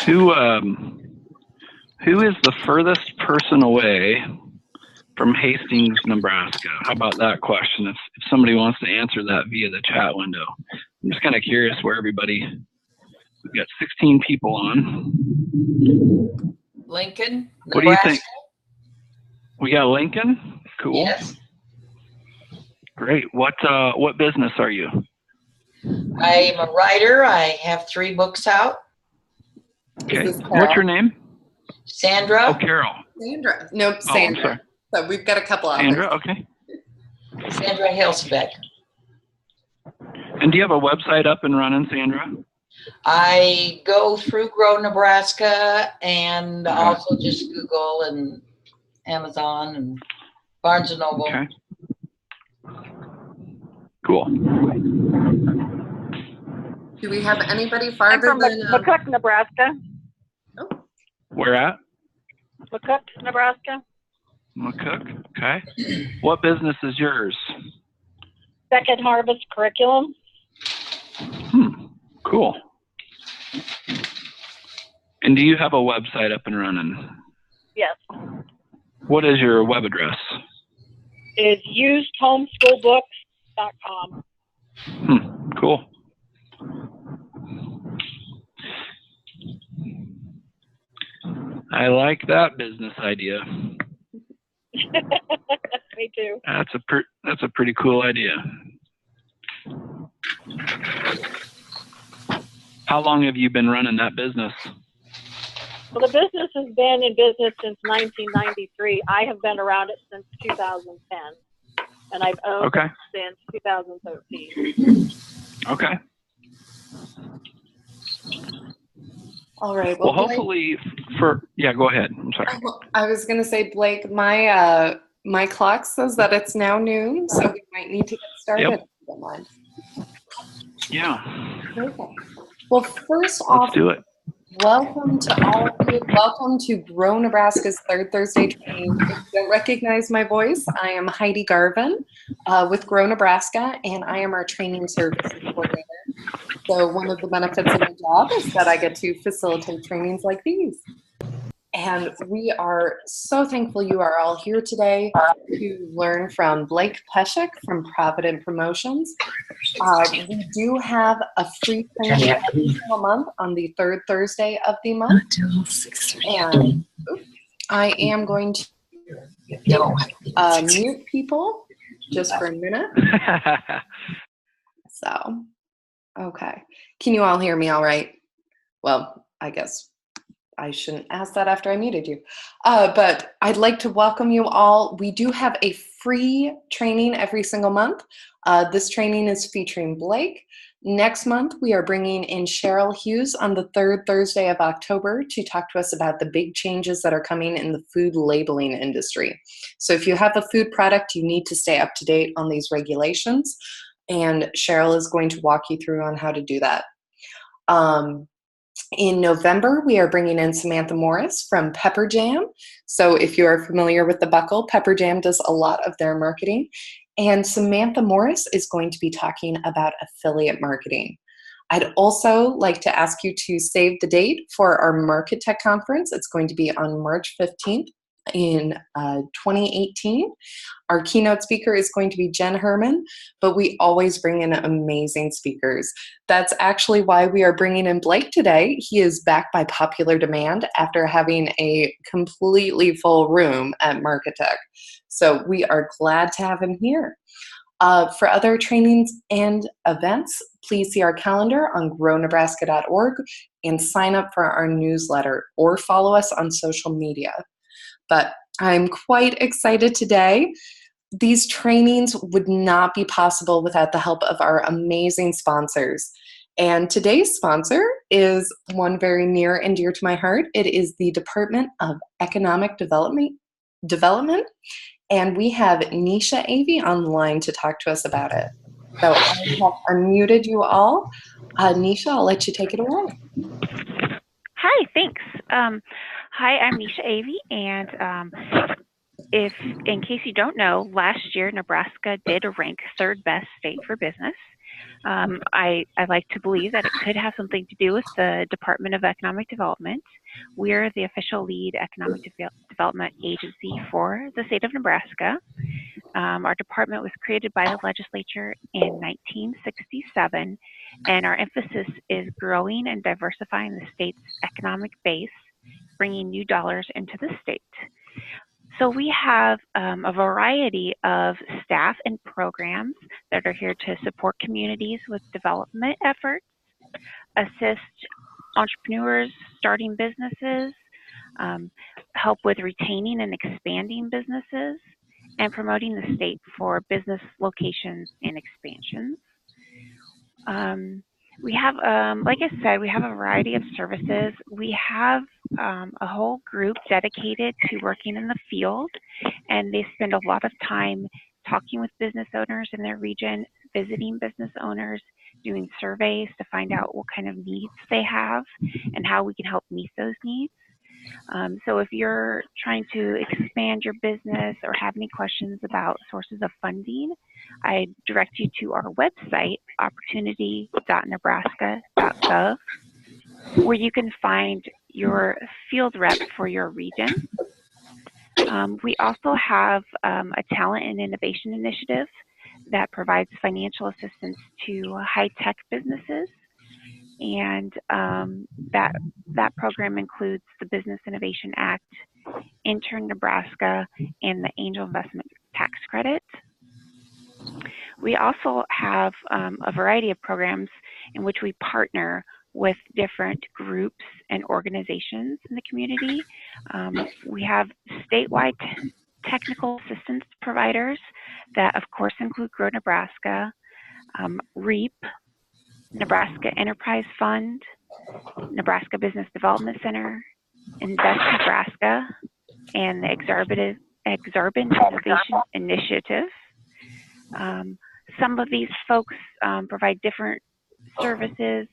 Who is the furthest person away from Hastings, Nebraska? How about that question? If somebody wants to answer that via the chat window. I'm just kind of curious where everybody, we've got 16 people on. Lincoln, Nebraska. What do you think? We got Lincoln? Cool. Yes. Great. What business are you? I'm a writer. I have 3 books out. Okay. What's your name? Sandra. Oh, Carol. Sandra. Nope, Sandra. Oh, I'm sorry. So we've got a couple of Sandra, okay. Sandra Hilsbeck. And do you have a website up and running, Sandra? I go through Grow Nebraska and also just Google and Amazon and Barnes and Noble. Okay. Cool. Do we have anybody farther I'm from than McCook, Nebraska. Oh. Where at? McCook, Nebraska. McCook. Okay. What business is yours? Second Harvest Curriculum. Cool. And do you have a website up and running? Yes. What is your web address? It's usedhomeschoolbooks.com. Cool. I like that business idea. Me too. That's a pretty cool idea. How long have you been running that business? Well, the business has been in business since 1993. I have been around it since 2010, and I've owned it since 2013. Okay. All right. Well, hopefully go ahead. I'm sorry. I was going to say, Blake, my my clock says that it's now noon, so we might need to get started. Yep. If you don't mind. Yeah. Okay. Well, first off, Let's do it. welcome to all of you. Welcome to Grow Nebraska's Third Thursday training. If you don't recognize my voice, I am Heidi Garvin with Grow Nebraska, and I am our training services coordinator. So one of the benefits of my job is that I get to facilitate trainings like these. And we are so thankful you are all here today to learn from Blake Peshak from Provident Promotions. We do have a free training every single month on the 3rd Thursday of the month. And I am going to mute people just for a minute. So, okay. Can you all hear me all right? Well, I guess I shouldn't ask that after I muted you. But I'd like to welcome you all. We do have a free training every single month. This training is featuring Blake. Next month, we are bringing in Cheryl Hughes on the 3rd Thursday of October to talk to us about the big changes that are coming in the food labeling industry. So if you have a food product, you need to stay up to date on these regulations. And Cheryl is going to walk you through on how to do that. In November, we are bringing in Samantha Morris from Pepper Jam. So if you are familiar with the buckle, Pepper Jam does a lot of their marketing. And Samantha Morris is going to be talking about affiliate marketing. I'd also like to ask you to save the date for our Market Tech Conference. It's going to be on March 15th in 2018. Our keynote speaker is going to be Jen Herman, but we always bring in amazing speakers. That's actually why we are bringing in Blake today. He is back by popular demand after having a completely full room at Market Tech. So we are glad to have him here. For other trainings and events, please see our calendar on grownebraska.org and sign up for our newsletter or follow us on social media. But I'm quite excited today. These trainings would not be possible without the help of our amazing sponsors. And today's sponsor is one very near and dear to my heart. It is the Department of Economic Development. And we have Nisha Avey on the line to talk to us about it. So I have unmuted you all. Nisha, I'll let you take it away. Hi, thanks. Hi, I'm Nisha Avey, and if, in case you don't know, last year Nebraska did rank 3rd best state for business. I like to believe that it could have something to do with the Department of Economic Development. We're the official lead economic development agency for the state of Nebraska. Our department was created by the legislature in 1967, and our emphasis is growing and diversifying the state's economic base, bringing new dollars into the state. So we have a variety of staff and programs that are here to support communities with development efforts, assist entrepreneurs starting businesses, help with retaining and expanding businesses, and promoting the state for business locations and expansions. We have, like I said, we have a variety of services. We have a whole group dedicated to working in the field, and they spend a lot of time talking with business owners in their region, visiting business owners, doing surveys to find out what kind of needs they have and how we can help meet those needs. So if you're trying to expand your business or have any questions about sources of funding, I direct you to our website, opportunity.nebraska.gov, where you can find your field rep for your region. We also have a talent and innovation initiative that provides financial assistance to high-tech businesses. And that program includes the Business Innovation Act, Intern Nebraska, and the Angel Investment Tax Credit. We also have a variety of programs in which we partner with different groups and organizations in the community. We have statewide technical assistance providers that, of course, include Grow Nebraska, REAP, Nebraska Enterprise Fund, Nebraska Business Development Center, Invest Nebraska, and the Exarban Innovation Initiative. Some of these folks provide different services.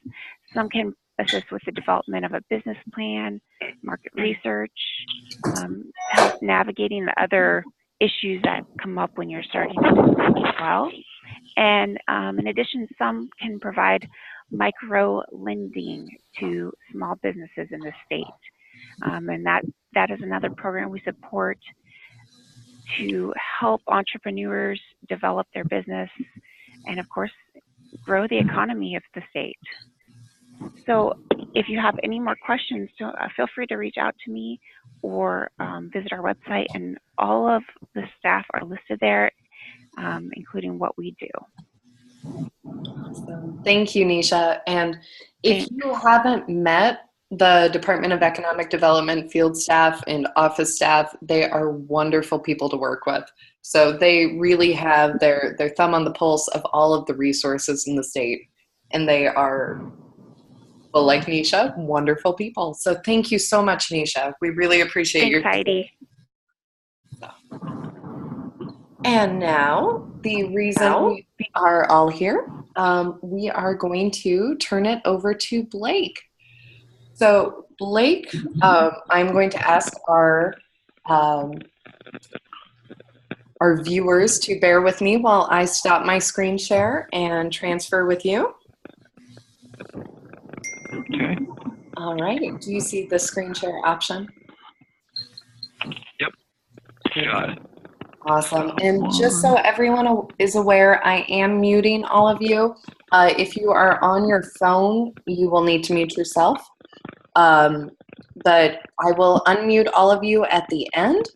Some can assist with the development of a business plan, market research, help navigating the other issues that come up when you're starting a business as well. And in addition, some can provide micro lending to small businesses in the state. And that is another program we support to help entrepreneurs develop their business and, of course, grow the economy of the state. So if you have any more questions, feel free to reach out to me or visit our website, and all of the staff are listed there, including what we do. Awesome. Thank you, Nisha. And if you haven't met the Department of Economic Development field staff and office staff, they are wonderful people to work with. So they really have their thumb on the pulse of all of the resources in the state. And they are, well, like Nisha, wonderful people. So thank you so much, Nisha. We really appreciate your time. Heidi. And now, the reason we are all here, we are going to turn it over to Blake. So Blake, I'm going to ask our viewers to bear with me while I stop my screen share and transfer with you. Okay. All right. Do you see the screen share option? Yep. Got it. Awesome. And just so everyone is aware, I am muting all of you. If you are on your phone, you will need to mute yourself. But I will unmute all of you at the end,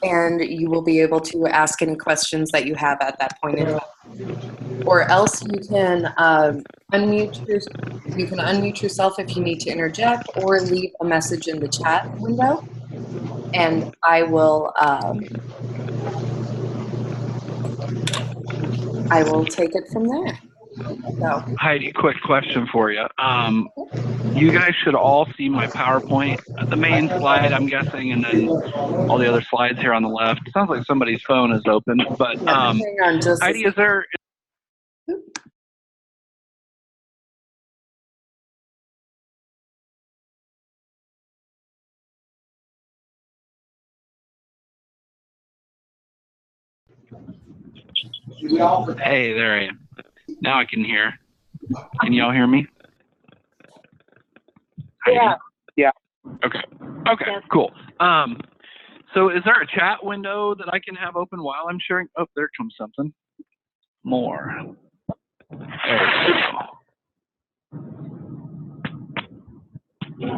and you will be able to ask any questions that you have at that point in time. Or else you can unmute yourself if you need to interject, or leave a message in the chat window, and I will take it from there. So. Heidi, quick question for you. You guys should all see my PowerPoint, the main slide, I'm guessing, and then all the other slides here on the left. It sounds like somebody's phone is open, but hang on just Heidi, is there? Hey, there I am. Now I can hear. Can y'all hear me? Yeah. Yeah. Okay. Okay, Yes. cool. So is there a chat window that I can have open while I'm sharing? Oh, there comes something more. There we go.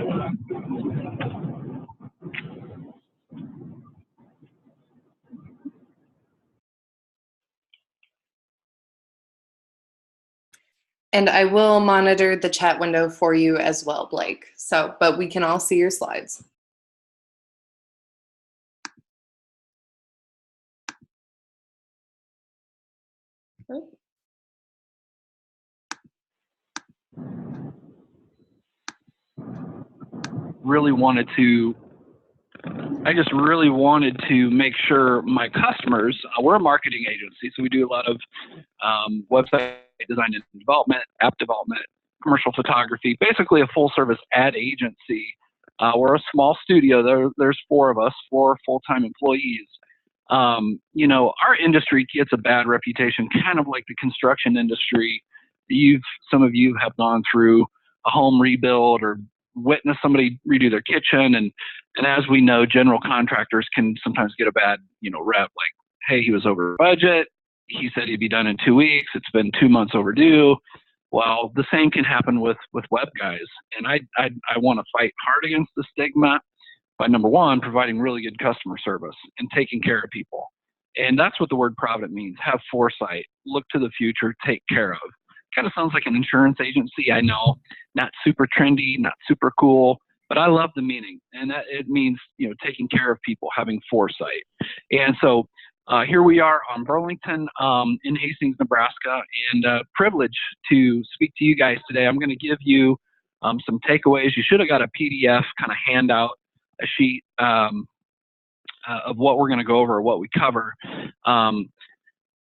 And I will monitor the chat window for you as well, Blake. So, but we can all see your slides. I just really wanted to make sure my customers, we're a marketing agency, so we do a lot of website design and development, app development, commercial photography, basically a full service ad agency. We're a small studio. There's 4 of us, 4 full-time employees. You know, our industry gets a bad reputation, kind of like the construction industry. Some of you have gone through a home rebuild or witnessed somebody redo their kitchen, and as we know, general contractors can sometimes get a bad, rep. Like, hey, he was over budget. He said he'd be done in 2 weeks. It's been 2 months overdue. Well, the same can happen with web guys, and I want to fight hard against the stigma by, number one, providing really good customer service and taking care of people. And that's what the word Provident means. Have foresight, look to the future, take care of. Kind of sounds like an insurance agency, I know, not super trendy, not super cool, but I love the meaning. And that it means, taking care of people, having foresight. And so here we are on Burlington in Hastings, Nebraska, and privileged to speak to you guys today. I'm going to give you some takeaways. You should have got a PDF kind of handout, a sheet of what we're going to go over, what we cover.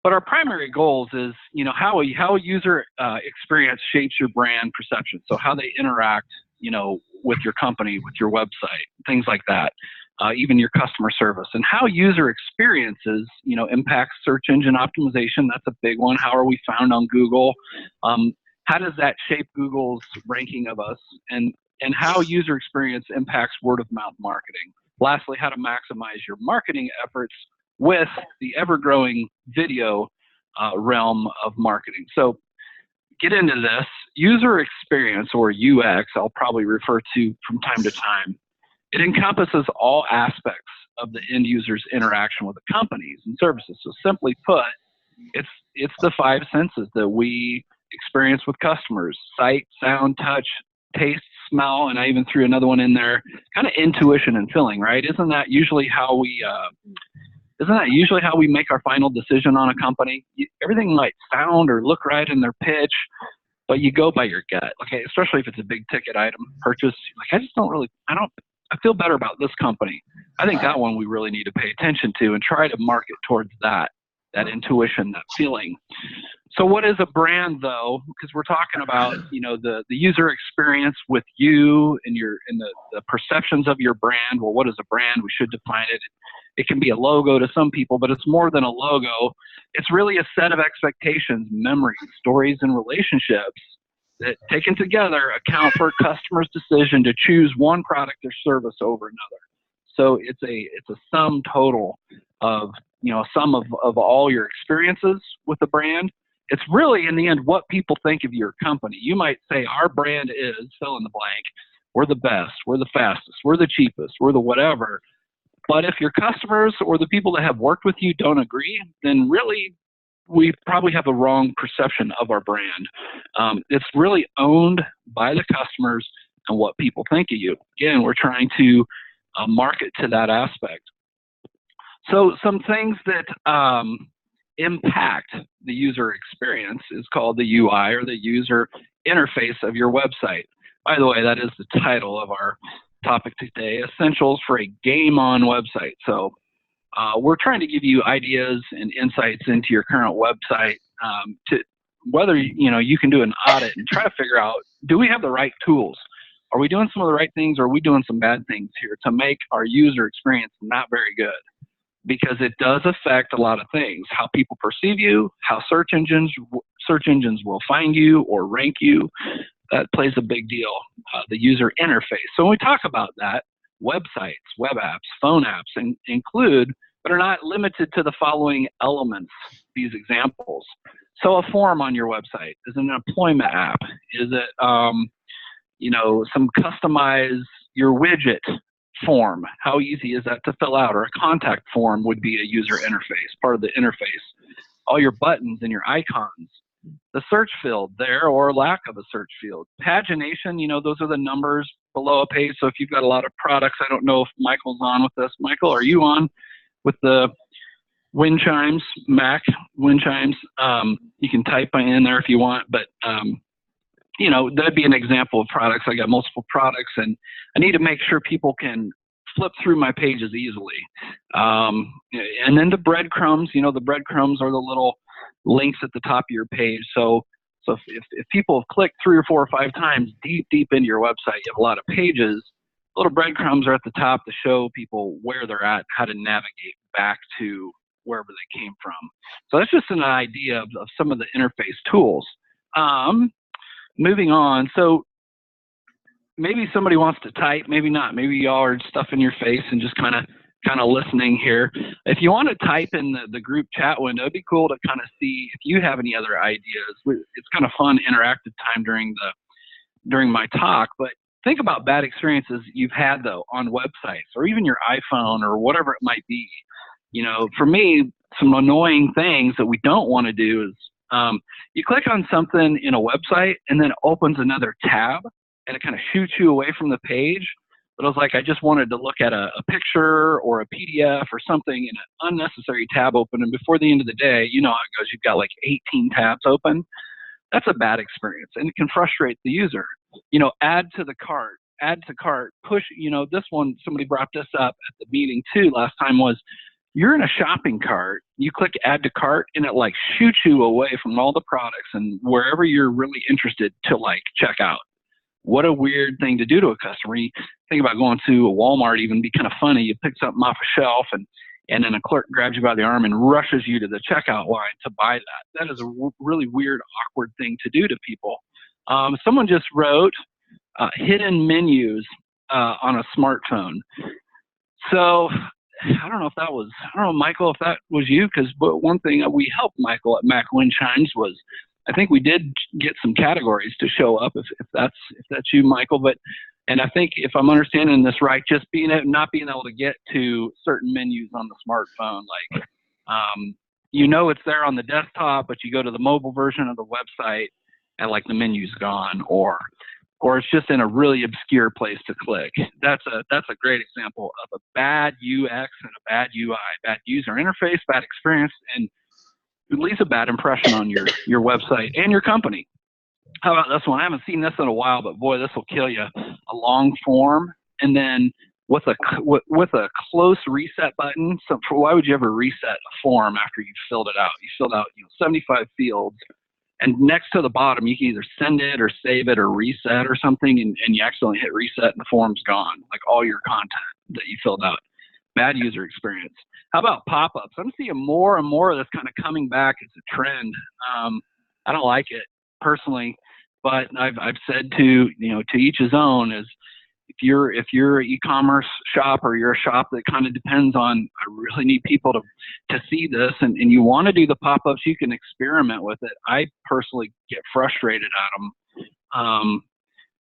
But our primary goals is, how a user experience shapes your brand perception. So how they interact, with your company, with your website, things like that. Even your customer service, and how user experiences, impacts search engine optimization. That's a big one. How are we found on Google? How does that shape Google's ranking of us? And how user experience impacts word of mouth marketing. Lastly, how to maximize your marketing efforts with the ever-growing video realm of marketing. So get into this. User experience, or UX, I'll probably refer to from time to time. It encompasses all aspects of the end user's interaction with the companies and services. So simply put, it's the 5 senses that we experience with customers: sight, sound, touch, taste, smell, and I even threw another one in there, kind of intuition and feeling, right? Isn't that usually how we make our final decision on a company? Everything might sound or look right in their pitch, but you go by your gut, okay? Especially if it's a big ticket item purchase. Like, I feel better about this company. I think that one we really need to pay attention to and try to market towards that intuition, that feeling. So what is a brand, though? Because we're talking about, the user experience with you and the perceptions of your brand. Well, what is a brand? We should define it. It can be a logo to some people, but it's more than a logo. It's really a set of expectations, memories, stories, and relationships that, taken together, account for a customer's decision to choose one product or service over another. So it's a sum total of, sum of all your experiences with the brand. It's really, in the end, what people think of your company. You might say, our brand is fill in the blank. We're the best, we're the fastest, we're the cheapest, we're the whatever. But if your customers or the people that have worked with you don't agree, then really we probably have a wrong perception of our brand. It's really owned by the customers and what people think of you. Again, we're trying to market to that aspect. So some things that impact the user experience is called the UI, or the user interface of your website. By the way, that is the title of our topic today: Essentials for a Game On Website. So we're trying to give you ideas and insights into your current website, to whether you can do an audit and try to figure out, do we have the right tools? Are we doing some of the right things, or are we doing some bad things here to make our user experience not very good? Because it does affect a lot of things: how people perceive you, how search engines search engines will find you or rank you. That plays a big deal. The user interface. So when we talk about that, websites, web apps, phone apps include, but are not limited to the following elements, these examples. So a form on your website is an employment app. Is it, you know, some customize your widget form? How easy is that to fill out? Or a contact form would be a user interface, part of the interface. All your buttons and your icons. The search field there, or lack of a search field. Pagination, you know, those are the numbers below a page. So if you've got a lot of products, I don't know if Michael's on with us. Michael, are you on with the wind chimes, Mac wind chimes? You can type in there if you want, but you know, that'd be an example of products. I got multiple products, and I need to make sure people can flip through my pages easily. And then the breadcrumbs, you know, the breadcrumbs are the little links at the top of your page. So if people have clicked 3 or 4 or 5 times deep into your website, you have a lot of pages, little breadcrumbs are at the top to show people where they're at, how to navigate back to wherever they came from. So that's just an idea of some of the interface tools. Moving on, so maybe somebody wants to type, maybe not. Maybe y'all are stuffing your face and just kind of listening here. If you want to type in the group chat window, it'd be cool to kind of see if you have any other ideas. It's kind of fun, interactive time during my talk. But think about bad experiences you've had though on websites or even your iPhone or whatever it might be. You know, for me, some annoying things that we don't want to do is you click on something in a website and then it opens another tab and it kind of shoots you away from the page. But I was like, I just wanted to look at a picture or a PDF or something, and an unnecessary tab open. And before the end of the day, you know how it goes. You've got like 18 tabs open. That's a bad experience, and it can frustrate the user. You know, add to cart, push. You know, this one, somebody brought this up at the meeting too last time, was you're in a shopping cart, you click add to cart, and it like shoots you away from all the products and wherever you're really interested to like check out. What a weird thing to do to a customer. You think about going to a Walmart, even be kind of funny. You pick something off a shelf and then a clerk grabs you by the arm and rushes you to the checkout line to buy that. That is a really weird, awkward thing to do to people. Someone just wrote hidden menus on a smartphone. So I don't know, Michael, if that was you, because one thing that we helped Michael at Mac Wind Chimes was, I think we did get some categories to show up if that's you, Michael. And I think if I'm understanding this right, just not being able to get to certain menus on the smartphone, like you know it's there on the desktop, but you go to the mobile version of the website and like the menu's gone, or it's just in a really obscure place to click. That's a great example of a bad UX and a bad UI, bad user interface, bad experience, and it leaves a bad impression on your website and your company. How about this one? I haven't seen this in a while, but boy, this will kill you. A long form, and then with a close reset button. So why would you ever reset a form after you've filled it out? You filled out 75 fields, and next to the bottom, you can either send it or save it or reset or something, and you accidentally hit reset and the form's gone, like all your content that you filled out. Bad user experience. How about pop-ups? I'm seeing more and more of this kind of coming back. It's a trend. I don't like it personally, but I've said to each his own. Is if you're an e-commerce shop or you're a shop that kind of depends on, I really need people to see this, and you want to do the pop-ups, you can experiment with it. I personally get frustrated at them.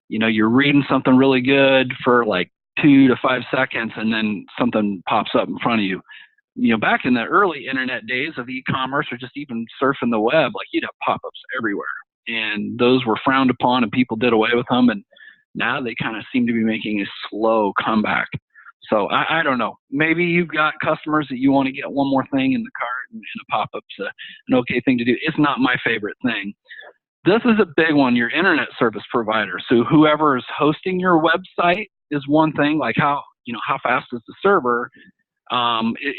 You're reading something really good for like 2 to 5 seconds, and then something pops up in front of you. Back in the early internet days of e-commerce or just even surfing the web, like you'd have pop-ups everywhere, and those were frowned upon and people did away with them. And now they kind of seem to be making a slow comeback. So I don't know. Maybe you've got customers that you want to get one more thing in the cart, and a pop-up's an okay thing to do. It's not my favorite thing. This is a big one, your internet service provider. So whoever is hosting your website is one thing, like how fast is the server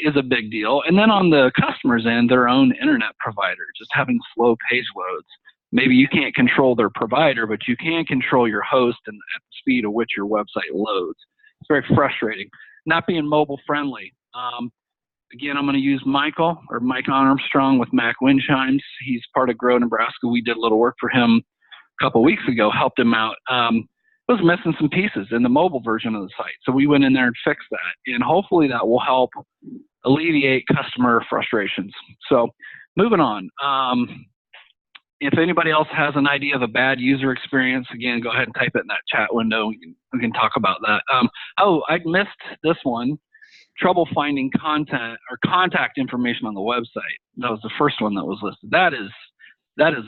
is a big deal. And then on the customer's end, their own internet provider, just having slow page loads. Maybe you can't control their provider, but you can control your host and at the speed at which your website loads. It's very frustrating. Not being mobile friendly. again, I'm going to use Mike Armstrong with Mac Wind Chimes. He's part of Grow Nebraska. We did a little work for him a couple weeks ago, helped him out. Was missing some pieces in the mobile version of the site. So we went in there and fixed that. And hopefully that will help alleviate customer frustrations. So moving on. If anybody else has an idea of a bad user experience, again, go ahead and type it in that chat window. We can talk about that. Oh, I missed this one. Trouble finding content or contact information on the website. That was the first one that was listed. That is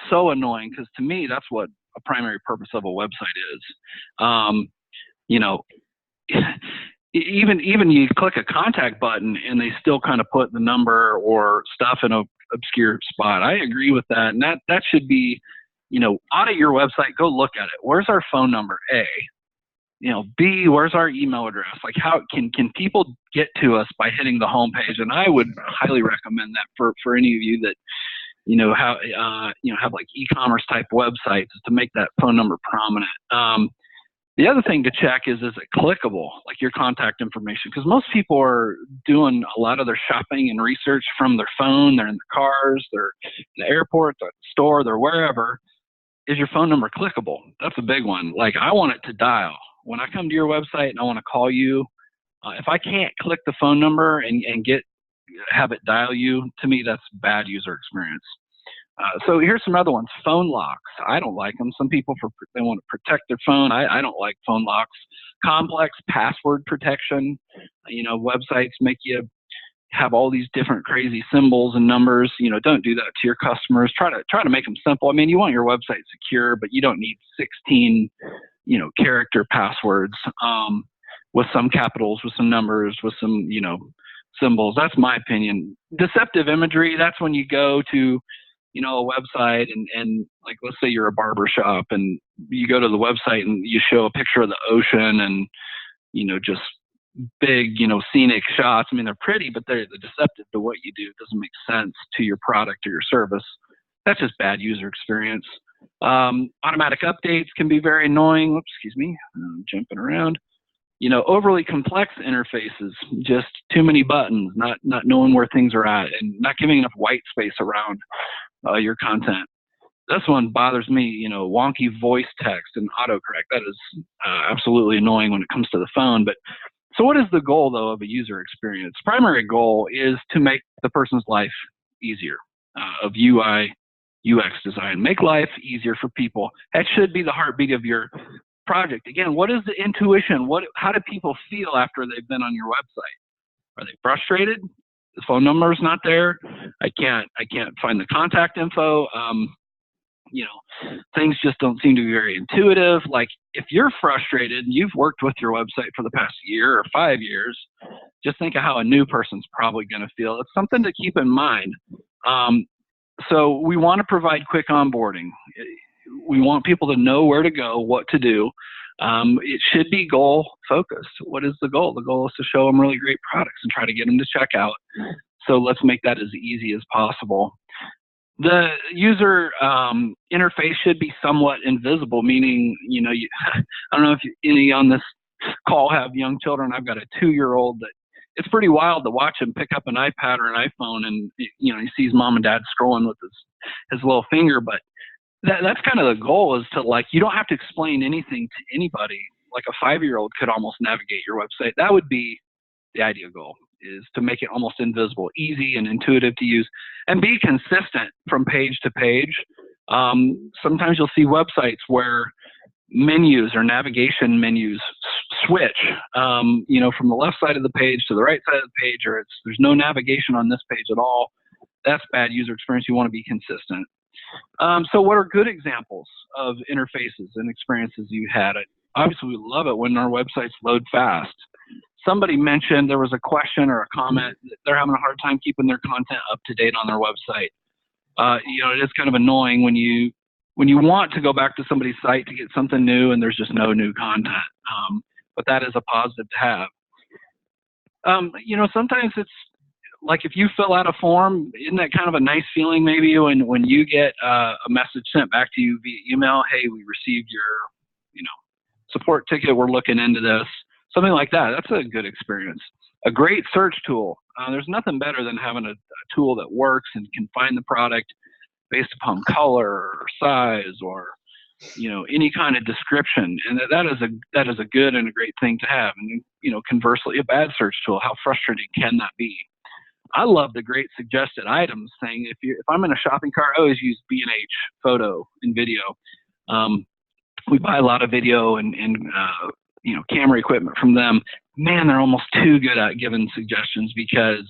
so annoying, because to me, that's what a primary purpose of a website is. You know, even you click a contact button and they still kind of put the number or stuff in a obscure spot. I agree with that. And that should be, you know, audit your website, go look at it. Where's our phone number? A. You know, B, where's our email address? Like, how can people get to us by hitting the home page? And I would highly recommend that for any of you that, you know, have like e-commerce type websites, is to make that phone number prominent. The other thing to check is it clickable, like your contact information? Because most people are doing a lot of their shopping and research from their phone. They're in their cars, they're in the airport, the store, they're wherever. Is your phone number clickable? That's a big one. Like, I want it to dial. When I come to your website and I want to call you, if I can't click the phone number and have it dial you, to me, that's bad user experience. So here's some other ones. Phone locks. I don't like them. Some people, they want to protect their phone. I don't like phone locks. Complex password protection. You know, websites make you have all these different crazy symbols and numbers. You know, don't do that to your customers. Try to make them simple. I mean, you want your website secure, but you don't need 16, you know, character passwords with some capitals, with some numbers, with some, you know, symbols. That's my opinion. Deceptive imagery. That's when you go to, you know, a website and like, let's say you're a barber shop and you go to the website and you show a picture of the ocean and, you know, just big, you know, scenic shots. I mean, they're pretty, but they're deceptive to what you do. It doesn't make sense to your product or your service. That's just bad user experience. Automatic updates can be very annoying. Oops, excuse me, I'm jumping around. You know, overly complex interfaces, just too many buttons, not knowing where things are at, and not giving enough white space around your content. This one bothers me, you know, wonky voice text and autocorrect. That is absolutely annoying when it comes to the phone. But so what is the goal, though, of a user experience? Primary goal is to make the person's life easier, of UI, UX design. Make life easier for people. That should be the heartbeat of your project. Again, what is the intuition? How do people feel after they've been on your website? Are they frustrated? The phone number is not there. I can't find the contact info. You know, things just don't seem to be very intuitive. Like, if you're frustrated and you've worked with your website for the past year or 5 years, just think of how a new person's probably going to feel. It's something to keep in mind. So we want to provide quick onboarding. We want people to know where to go, what to do. It should be goal focused. What is the goal? The goal is to show them really great products and try to get them to check out. So let's make that as easy as possible. The user interface should be somewhat invisible, meaning, you know, I don't know if any on this call have young children. I've got a 2-year-old that it's pretty wild to watch him pick up an iPad or an iPhone and, you know, he sees mom and dad scrolling with his little finger. But that's kind of the goal, is to, like, you don't have to explain anything to anybody. Like a 5-year-old could almost navigate your website. That would be the ideal goal, is to make it almost invisible, easy and intuitive to use, and be consistent from page to page. Sometimes you'll see websites where menus or navigation menus switch, you know, from the left side of the page to the right side of the page, or there's no navigation on this page at all. That's bad user experience. You want to be consistent. So what are good examples of interfaces and experiences you had? Obviously, we love it when our websites load fast. Somebody mentioned there was a question or a comment that they're having a hard time keeping their content up to date on their website. You know, it is kind of annoying when you want to go back to somebody's site to get something new and there's just no new content. But that is a positive to have. You know, sometimes it's like, if you fill out a form, isn't that kind of a nice feeling maybe when you get a message sent back to you via email? Hey, we received your, you know, support ticket. We're looking into this. Something like that. That's a good experience. a great search tool. There's nothing better than having a tool that works and can find the product based upon color or size or, you know, any kind of description. And that is a good and a great thing to have. And, you know, conversely, a bad search tool, how frustrating can that be? I love the great suggested items thing. If I'm in a shopping cart, I always use B&H photo and video. We buy a lot of video and you know, camera equipment from them. Man, they're almost too good at giving suggestions because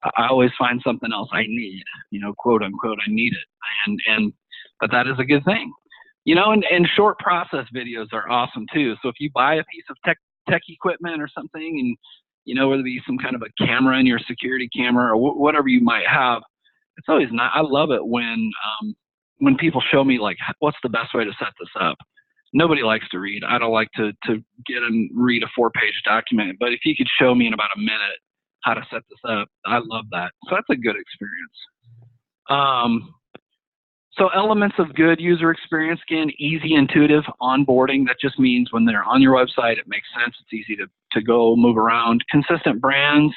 I always find something else I need, you know, quote unquote, I need it. But that is a good thing, you know, and short process videos are awesome too. So if you buy a piece of tech equipment or something, and, you know, whether it be some kind of a camera in your security camera or whatever you might have, it's always not, I love it when people show me like, what's the best way to set this up? Nobody likes to read. I don't like to get and read a 4-page document, but if you could show me in about a minute how to set this up, I love that. So that's a good experience. So elements of good user experience, again, easy, intuitive onboarding. That just means when they're on your website, it makes sense. It's easy to go move around. Consistent brands,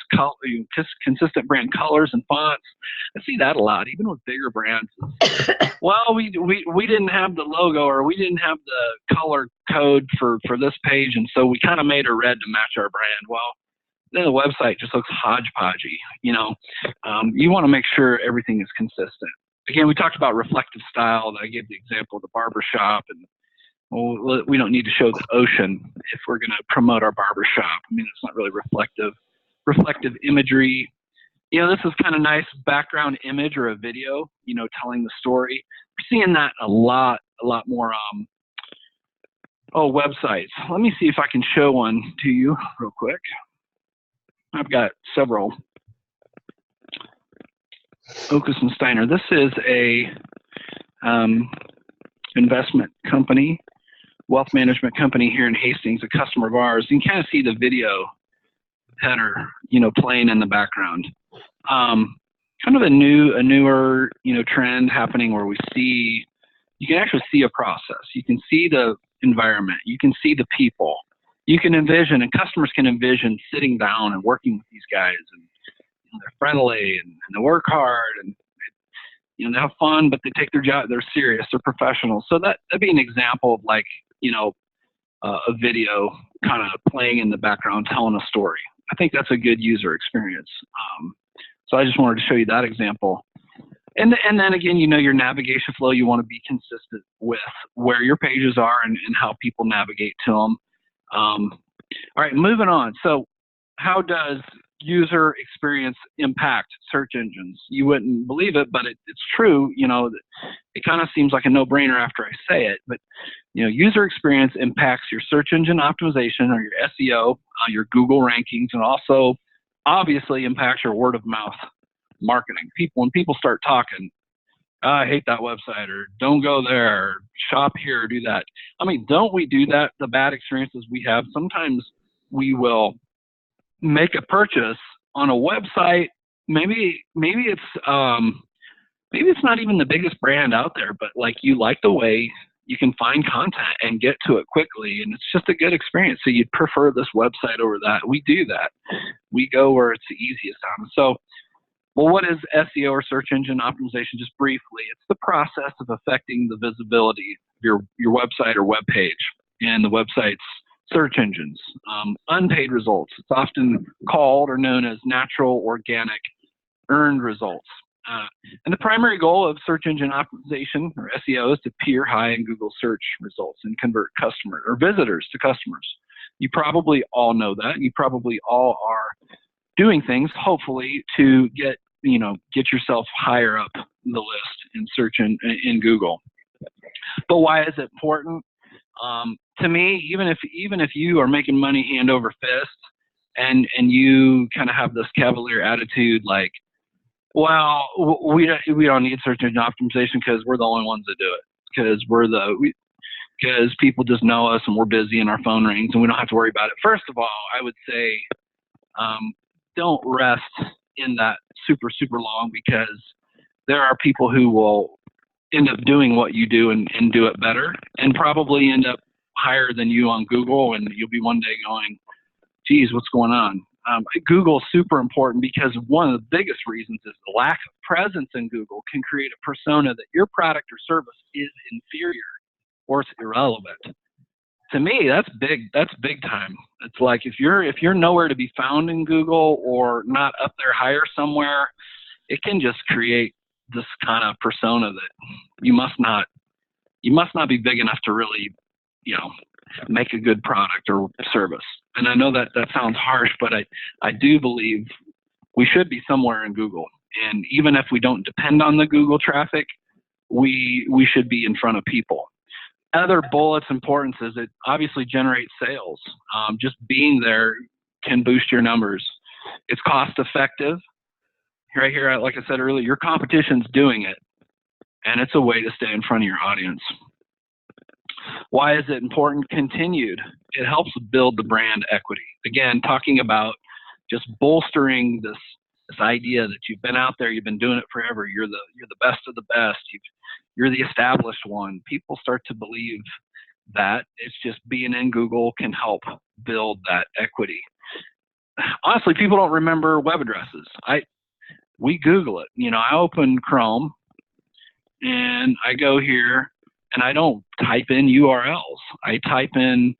consistent brand colors and fonts. I see that a lot, even with bigger brands. Well, we didn't have the logo or we didn't have the color code for this page, and so we kind of made it red to match our brand. Well, then the website just looks hodgepodgey. You know, you want to make sure everything is consistent. Again, we talked about reflective style. I gave the example of the barber shop, and well, we don't need to show the ocean if we're going to promote our barber shop. I mean, it's not really reflective. Reflective imagery. You know, this is kind of nice background image or a video, you know, telling the story. We're seeing that a lot more. Websites. Let me see if I can show one to you real quick. I've got several. Okus and Steiner. This is a investment company, wealth management company here in Hastings, a customer of ours. You can kind of see the video header, you know, playing in the background. Kind of a newer, you know, trend happening where you can actually see a process. You can see the environment. You can see the people. You can envision, and customers can envision sitting down and working with these guys, and they're friendly and they work hard and, you know, they have fun, but they take their job, they're serious, they're professionals. So that'd be an example of, like, you know, a video kind of playing in the background, telling a story. I think that's a good user experience. So I just wanted to show you that example. And then again, you know, your navigation flow, you want to be consistent with where your pages are and how people navigate to them. All right, moving on. So how does user experience impact search engines? You wouldn't believe it, but it's true. You know, it kind of seems like a no-brainer after I say it, but, you know, user experience impacts your search engine optimization or your SEO, your Google rankings, and also obviously impacts your word of mouth marketing. When people start talking, I hate that website, or don't go there, or shop here, or do that. I mean, don't we do that? The bad experiences we have, sometimes we will make a purchase on a website. Maybe it's not even the biggest brand out there, but like you like the way you can find content and get to it quickly, and it's just a good experience. So you'd prefer this website over that. We do that. We go where it's the easiest on. So, well, what is SEO or search engine optimization? Just briefly, it's the process of affecting the visibility of your website or web page and the website's search engines. Unpaid results. It's often called or known as natural, organic, earned results. And the primary goal of search engine optimization, or SEO, is to appear high in Google search results and convert customers or visitors to customers. You probably all know that. You probably all are doing things, hopefully, to get yourself higher up the list in search in Google. But why is it important? To me, even if you are making money hand over fist, and you kind of have this cavalier attitude, like, well, we don't need search engine optimization because we're the only ones that do it, because people just know us and we're busy and our phone rings and we don't have to worry about it. First of all, I would say don't rest in that super long, because there are people who will end up doing what you do and do it better, and probably end up higher than you on Google, and you'll be one day going, geez, what's going on? Google's super important because one of the biggest reasons is the lack of presence in Google can create a persona that your product or service is inferior or it's irrelevant. To me, that's big. That's big time. It's like if you're nowhere to be found in Google or not up there higher somewhere, it can just create this kind of persona that you must not be big enough to really, make a good product or service. And I know that sounds harsh, but I do believe we should be somewhere in Google. And even if we don't depend on the Google traffic, we should be in front of people. Other bullets importance is it obviously generates sales. Just being there can boost your numbers. It's cost effective. Right here, like I said earlier, your competition's doing it, and it's a way to stay in front of your audience. Why is it important? Continued. It helps build the brand equity. Again, talking about just bolstering this idea that you've been out there, you've been doing it forever. You're the best of the best. You're the established one. People start to believe that. It's just being in Google can help build that equity. Honestly, people don't remember web addresses. We Google it. I open Chrome and I go here and I don't type in URLs. I type in,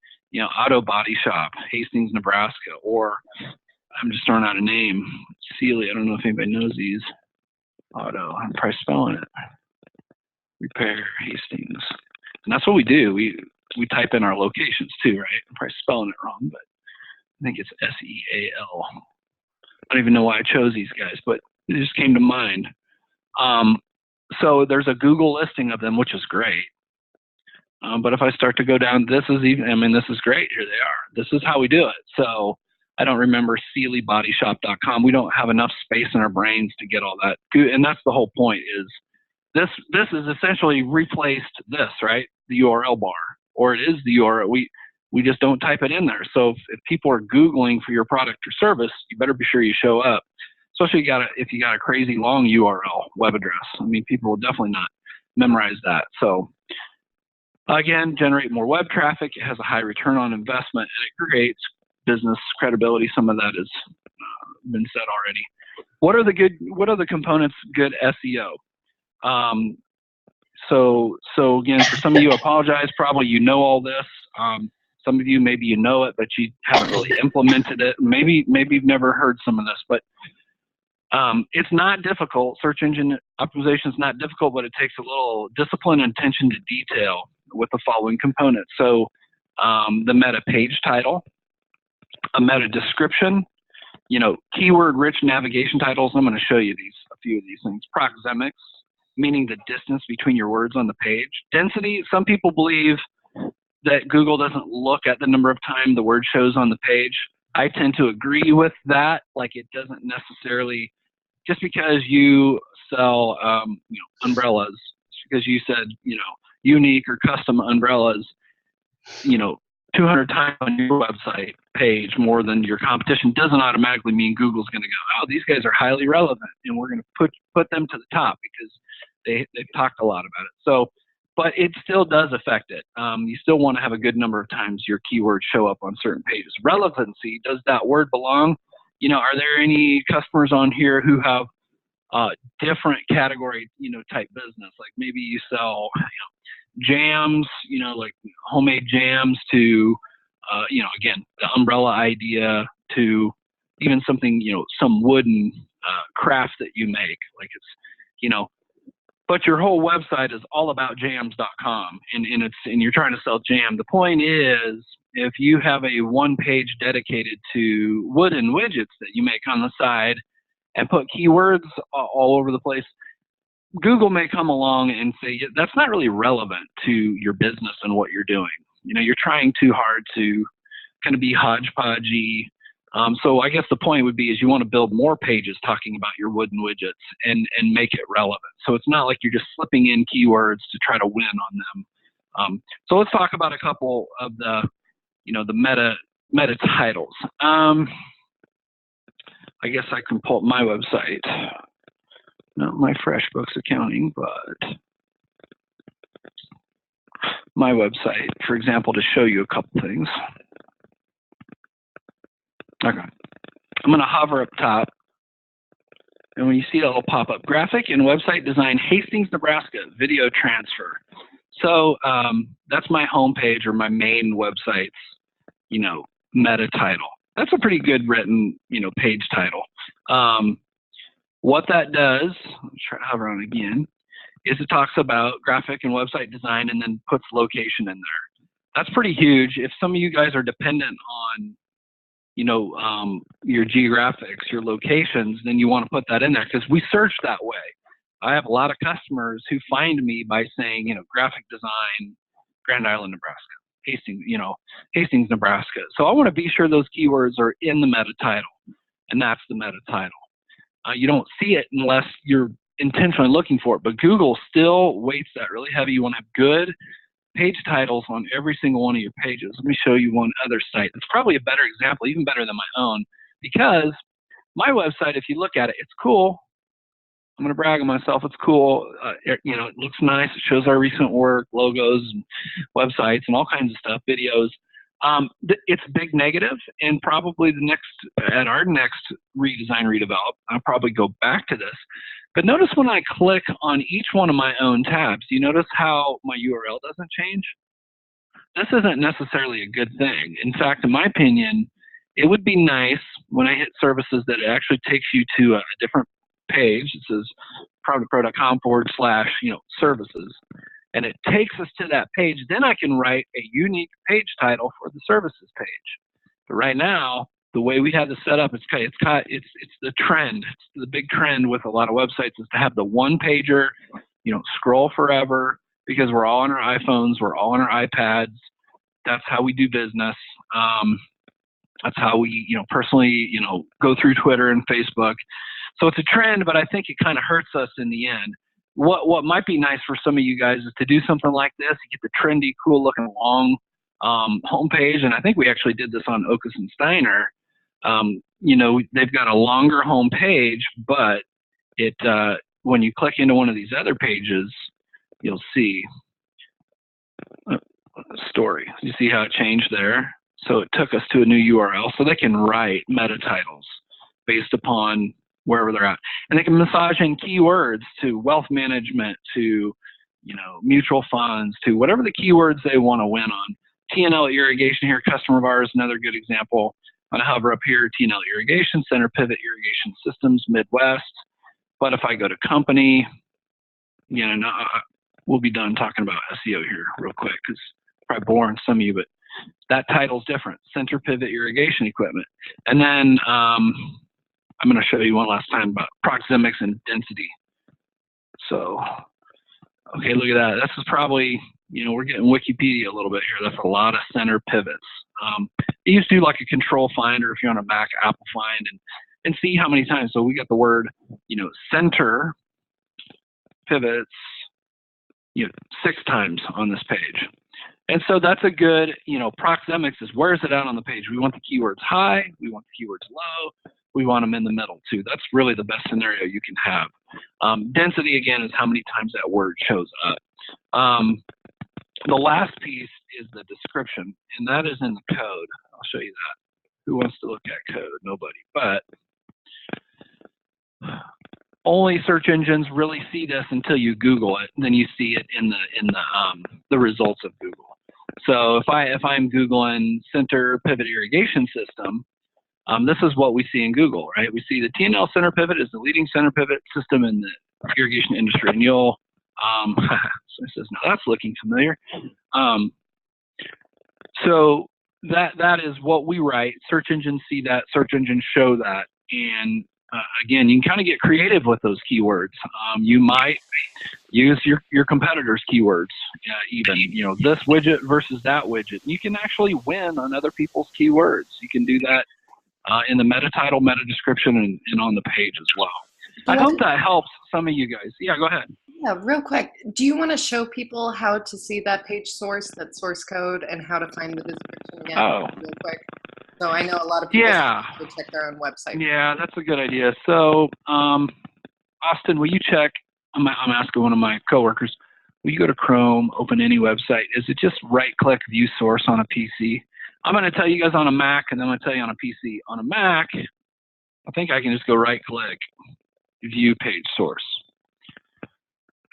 auto body shop, Hastings, Nebraska, or I'm just throwing out a name, Sealy. I don't know if anybody knows these. Auto, I'm probably spelling it. Repair, Hastings. And that's what we do. We type in our locations too, right? I'm probably spelling it wrong, but I think it's S-E-A-L. I don't even know why I chose these guys, but it just came to mind. So there's a Google listing of them, which is great. But if I start to go down, this is great. Here they are. This is how we do it. So I don't remember SealyBodyShop.com. We don't have enough space in our brains to get all that. And that's the whole point is this is essentially replaced this, right? The URL bar, or it is the URL. We just don't type it in there. So if people are Googling for your product or service, you better be sure you show up. Especially if you got a crazy long URL web address. People will definitely not memorize that. So again, generate more web traffic. It has a high return on investment, and it creates business credibility. Some of that has been said already. What are the components good SEO? So again, for some of you, I apologize. Probably you know all this. Some of you, maybe you know it, but you haven't really implemented it. Maybe you've never heard some of this, but it's not difficult. Search engine optimization is not difficult, but it takes a little discipline and attention to detail with the following components. So the meta page title, a meta description, keyword-rich navigation titles. I'm going to show you a few of these things. Proxemics, meaning the distance between your words on the page. Density, some people believe that Google doesn't look at the number of times the word shows on the page. I tend to agree with that. Like it doesn't necessarily, just because you sell, umbrellas, because you said, unique or custom umbrellas, 200 times on your website page more than your competition doesn't automatically mean Google's going to go, oh, these guys are highly relevant and we're going to put them to the top because they've talked a lot about it. So, but it still does affect it. You still want to have a good number of times your keywords show up on certain pages. Relevancy, does that word belong? Are there any customers on here who have different category, type business? Like maybe you sell, jams, like homemade jams to, again, the umbrella idea to even something, some wooden craft that you make. Like it's, but your whole website is all about jams.com and you're trying to sell jam. The point is, if you have a one page dedicated to wooden widgets that you make on the side and put keywords all over the place, Google may come along and say, that's not really relevant to your business and what you're doing. You're trying too hard to kind of be hodgepodgey. So I guess the point would be is you want to build more pages talking about your wooden widgets and make it relevant. So it's not like you're just slipping in keywords to try to win on them. So let's talk about a couple of the, the meta titles. I guess I can pull up my website. Not my FreshBooks accounting, but my website, for example, to show you a couple things. Okay. I'm going to hover up top. And when you see it, it'll pop up, graphic and website design, Hastings, Nebraska, video transfer. So that's my homepage or my main website's, meta title. That's a pretty good written, page title. What that does, let's try to hover on again, is it talks about graphic and website design and then puts location in there. That's pretty huge. If some of you guys are dependent on your geographics, your locations, then you want to put that in there because we search that way. I have a lot of customers who find me by saying, graphic design, Grand Island, Nebraska, Hastings, Nebraska. So I want to be sure those keywords are in the meta title, and that's the meta title. You don't see it unless you're intentionally looking for it, but Google still weights that really heavy. You want to have good page titles on every single one of your pages. Let me show you one other site. It's probably a better example, even better than my own, because my website, if you look at it, it's cool. I'm going to brag on myself. It's cool. It looks nice. It shows our recent work, logos, and websites, and all kinds of stuff, videos. It's big negative, and probably at our next redesign, redevelop, I'll probably go back to this. But notice when I click on each one of my own tabs, you notice how my URL doesn't change? This isn't necessarily a good thing. In fact, in my opinion, it would be nice when I hit services that it actually takes you to a different page. It says providentpro.com/services. And it takes us to that page. Then I can write a unique page title for the services page. But right now, the way we have this set up, it's the trend. It's the big trend with a lot of websites is to have the one pager, scroll forever, because we're all on our iPhones, we're all on our iPads. That's how we do business. That's how we, personally, go through Twitter and Facebook. So it's a trend, but I think it kind of hurts us in the end. What might be nice for some of you guys is to do something like this. You get the trendy, cool looking long homepage, and I think we actually did this on Okus and Steiner. They've got a longer home page, but when you click into one of these other pages, you'll see a story. You see how it changed there? So it took us to a new URL, so they can write meta titles based upon wherever they're at. And they can massage in keywords to wealth management, to mutual funds, to whatever the keywords they want to win on. T&L irrigation here, customer of ours, another good example. I'm going to hover up here, T&L irrigation, center pivot irrigation systems, Midwest. But if I go to company, we'll be done talking about SEO here real quick because it's probably boring some of you, but that title's different, center pivot irrigation equipment. And then I'm going to show you one last time about proxemics and density. So, okay, look at that. This is probably, we're getting Wikipedia a little bit here. That's a lot of center pivots. You used to do like a control finder if you're on a Mac, Apple Find, and see how many times. So we got the word, center pivots, 6 times on this page. And so that's a good, proxemics is where is it at on the page? We want the keywords high, we want the keywords low, we want them in the middle too. That's really the best scenario you can have. Density, again, is how many times that word shows up. The last piece is the description, and that is in the code. I'll show you that. Who wants to look at code? Nobody. But only search engines really see this until you Google it. Then you see it in the results of Google. So if I'm Googling center pivot irrigation system, this is what we see in Google, right? We see the T&L center pivot is the leading center pivot system in the irrigation industry, and you'll so it says, now that's looking familiar. So that is what we write. Search engines see that. Search engines show that, and again, you can kind of get creative with those keywords. You might use your competitors' keywords, even, this widget versus that widget. You can actually win on other people's keywords. You can do that in the meta title, meta description, and on the page as well. I hope that helps some of you guys. Yeah, go ahead. Yeah, real quick. Do you want to show people how to see that page source, that source code, and how to find the description again? Real quick. So I know a lot of people have to check their own website. Yeah, that's a good idea. So, Austin, will you check? I'm asking one of my coworkers. Will you go to Chrome, open any website? Is it just right-click View Source on a PC? I'm going to tell you guys on a Mac, and then I'm going to tell you on a PC. On a Mac, I think I can just go right click, view page source.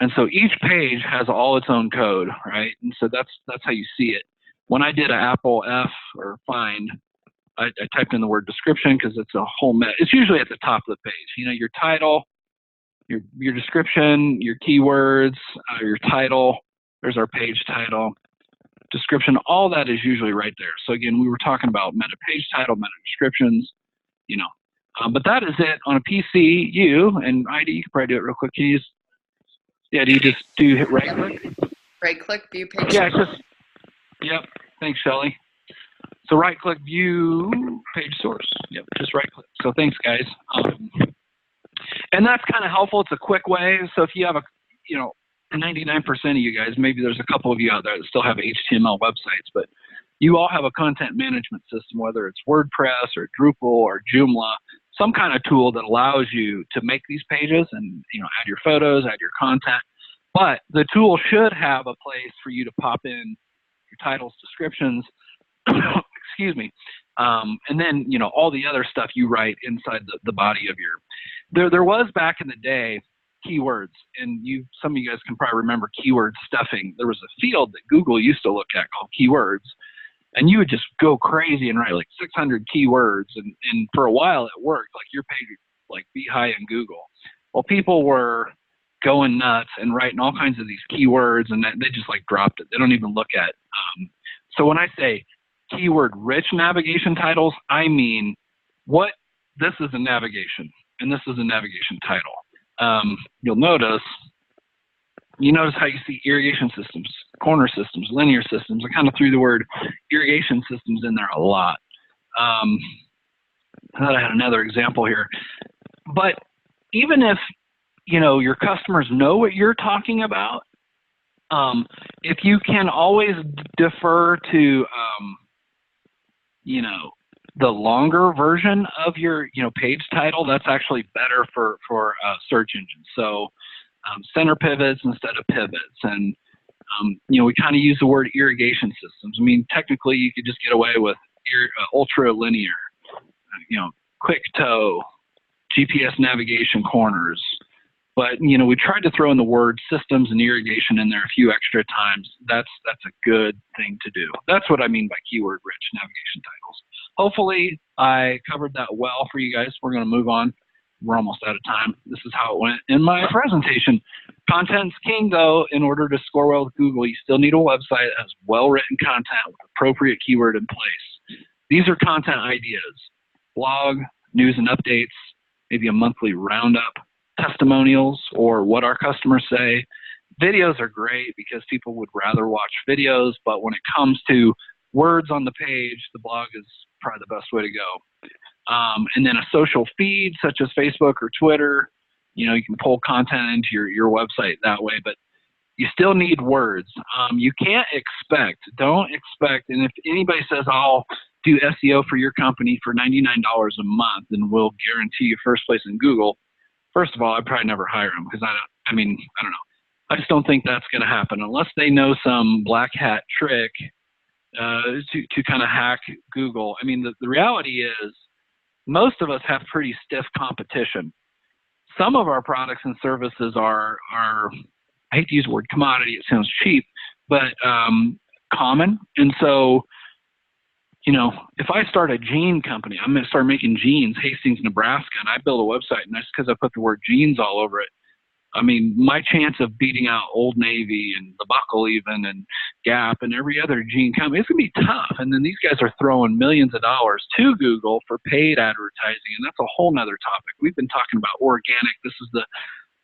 And so each page has all its own code, right? And so that's how you see it. When I did an Apple F or find, I typed in the word description because it's a whole mess. It's usually at the top of the page. You know, your title, your description, your keywords, your title. There's our page title, description. All that is usually right there. So again, we were talking about meta page title, meta descriptions, you know. But that is it on a PC. And ID, you can probably do it real quick. Can you just, do you just hit right click? Right click, view page. Yeah, yep. Thanks, Shelly. So right click, view page source. Yep, just right click. So thanks, guys. And that's kind of helpful. It's a quick way. So if you have 99% of you guys, maybe there's a couple of you out there that still have HTML websites, but you all have a content management system, whether it's WordPress or Drupal or Joomla, some kind of tool that allows you to make these pages and add your photos, add your content. But the tool should have a place for you to pop in your titles, descriptions, excuse me, and then all the other stuff you write inside the body of your. There was back in the day keywords, and some of you guys can probably remember keyword stuffing. There was a field that Google used to look at called keywords, and you would just go crazy and write like 600 keywords, and for a while it worked. Like your page would like be high in Google. Well, people were going nuts and writing all kinds of these keywords, and they just like dropped it. They don't even look at. So when I say keyword-rich navigation titles, I mean this is a navigation, and this is a navigation title. You'll notice how you see irrigation systems, corner systems, linear systems. I kind of threw the word irrigation systems in there a lot. I thought I had another example here. But even if your customers know what you're talking about, if you can always defer to the longer version of your page title, that's actually better for search engines. So center pivots instead of pivots, and we kind of use the word irrigation systems. I mean, technically you could just get away with ultra linear, quick toe, GPS navigation corners. But we tried to throw in the word systems and irrigation in there a few extra times. That's a good thing to do. That's what I mean by keyword-rich navigation titles. Hopefully, I covered that well for you guys. We're going to move on. We're almost out of time. This is how it went in my presentation. Content's king, though. In order to score well with Google, you still need a website that has well-written content with appropriate keyword in place. These are content ideas: blog, news and updates, maybe a monthly roundup, testimonials, or what our customers say. Videos are great because people would rather watch videos, but when it comes to words on the page, the blog is probably the best way to go. And then a social feed such as Facebook or Twitter, you can pull content into your website that way, but you still need words. You can't don't expect, and if anybody says, I'll do SEO for your company for $99 a month and we'll guarantee you first place in Google, first of all, I'd probably never hire them because I don't know. I just don't think that's going to happen unless they know some black hat trick to kind of hack Google. I mean, the reality is most of us have pretty stiff competition. Some of our products and services are I hate to use the word commodity, it sounds cheap, but common. And so, if I start a jean company, I'm going to start making jeans, Hastings, Nebraska, and I build a website, and that's because I put the word jeans all over it. I mean, my chance of beating out Old Navy and The Buckle even and Gap and every other jean company, it's going to be tough. And then these guys are throwing millions of dollars to Google for paid advertising, and that's a whole nother topic. We've been talking about organic. This is the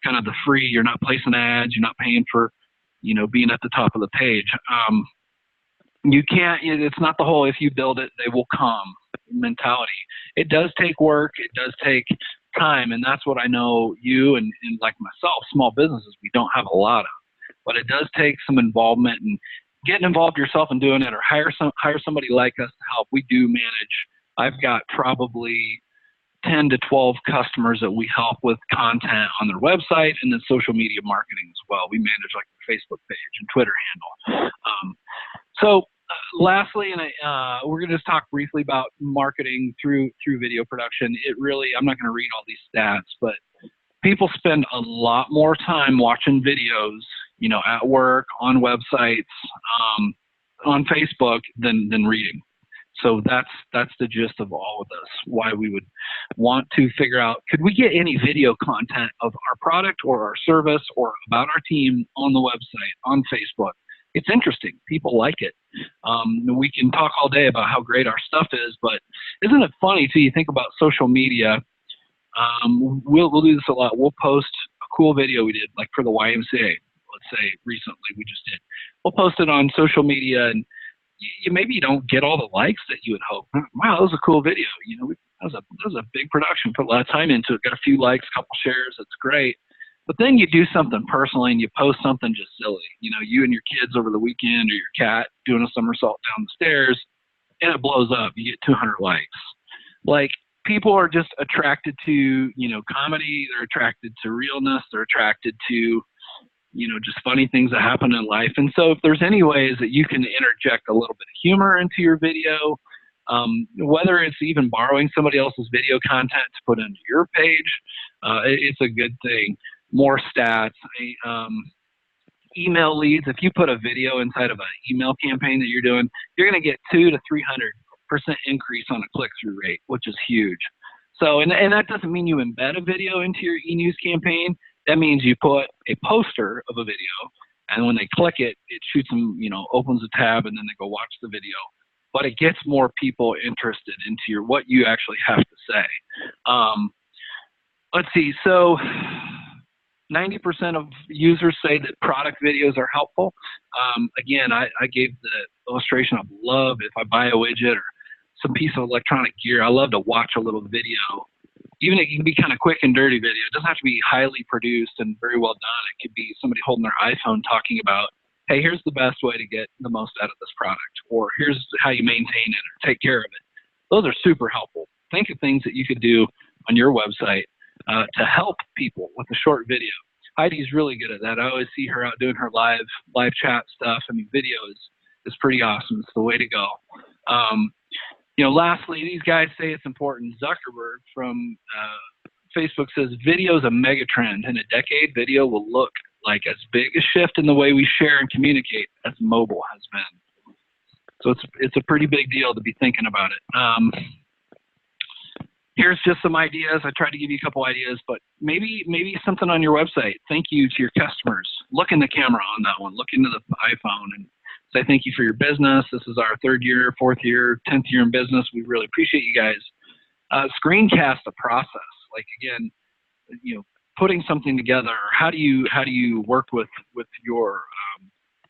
kind of the free. You're not placing ads. You're not paying for, being at the top of the page. You can't, it's not the whole if you build it, they will come mentality. It does take work. It does take time. And that's what I know you and like myself, small businesses, we don't have a lot of. But it does take some involvement and getting involved yourself and doing it, or hire somebody like us to help. We do manage. I've got probably 10 to 12 customers that we help with content on their website and then social media marketing as well. We manage like the Facebook page and Twitter handle. So lastly, and we're going to just talk briefly about marketing through video production. It really, I'm not going to read all these stats, but people spend a lot more time watching videos, you know, at work, on websites, on Facebook than reading. So that's the gist of all of this, why we would want to figure out, could we get any video content of our product or our service or about our team on the website, on Facebook? It's interesting. People like it. We can talk all day about how great our stuff is, but isn't it funny too, you think about social media, we'll do this a lot. We'll post a cool video we did, like for the YMCA, let's say recently we just did. We'll post it on social media, and maybe you don't get all the likes that you would hope. Wow, that was a cool video. You know, that was a big production. Put a lot of time into it. Got a few likes, a couple shares. That's great. But then you do something personally and you post something just silly. You know, you and your kids over the weekend, or your cat doing a somersault down the stairs, and it blows up. You get 200 likes. Like, people are just attracted to, you know, comedy. They're attracted to realness. They're attracted to, you know, just funny things that happen in life. And so if there's any ways that you can interject a little bit of humor into your video, whether it's even borrowing somebody else's video content to put into your page, it's a good thing. More stats, email leads. If you put a video inside of an email campaign that you're doing, you're going to get 200 to 300% increase on a click-through rate, which is huge. So, and that doesn't mean you embed a video into your e-news campaign. That means you put a poster of a video, and when they click it, it shoots them, you know, opens a tab, and then they go watch the video. But it gets more people interested into what you actually have to say. Let's see. So 90% of users say that product videos are helpful. Again, I gave the illustration of love. If I buy a widget or some piece of electronic gear, I love to watch a little video. Even it can be kind of quick and dirty video. It doesn't have to be highly produced and very well done. It could be somebody holding their iPhone talking about, hey, here's the best way to get the most out of this product, or here's how you maintain it or take care of it. Those are super helpful. Think of things that you could do on your website to help people with a short video. Heidi's really good at that. I always see her out doing her live chat stuff. I mean, video is pretty awesome. It's the way to go. You know, lastly, these guys say it's important. Zuckerberg from Facebook says video is a mega trend. In a decade, video will look like as big a shift in the way we share and communicate as mobile has been. So it's a pretty big deal to be thinking about it. Here's just some ideas. I tried to give you a couple ideas, but maybe something on your website. Thank you to your customers. Look in the camera on that one. Look into the iPhone and say thank you for your business. This is our 3rd year, 4th year, 10th year in business. We really appreciate you guys. Screencast the process. Like, again, you know, putting something together. How do you work with your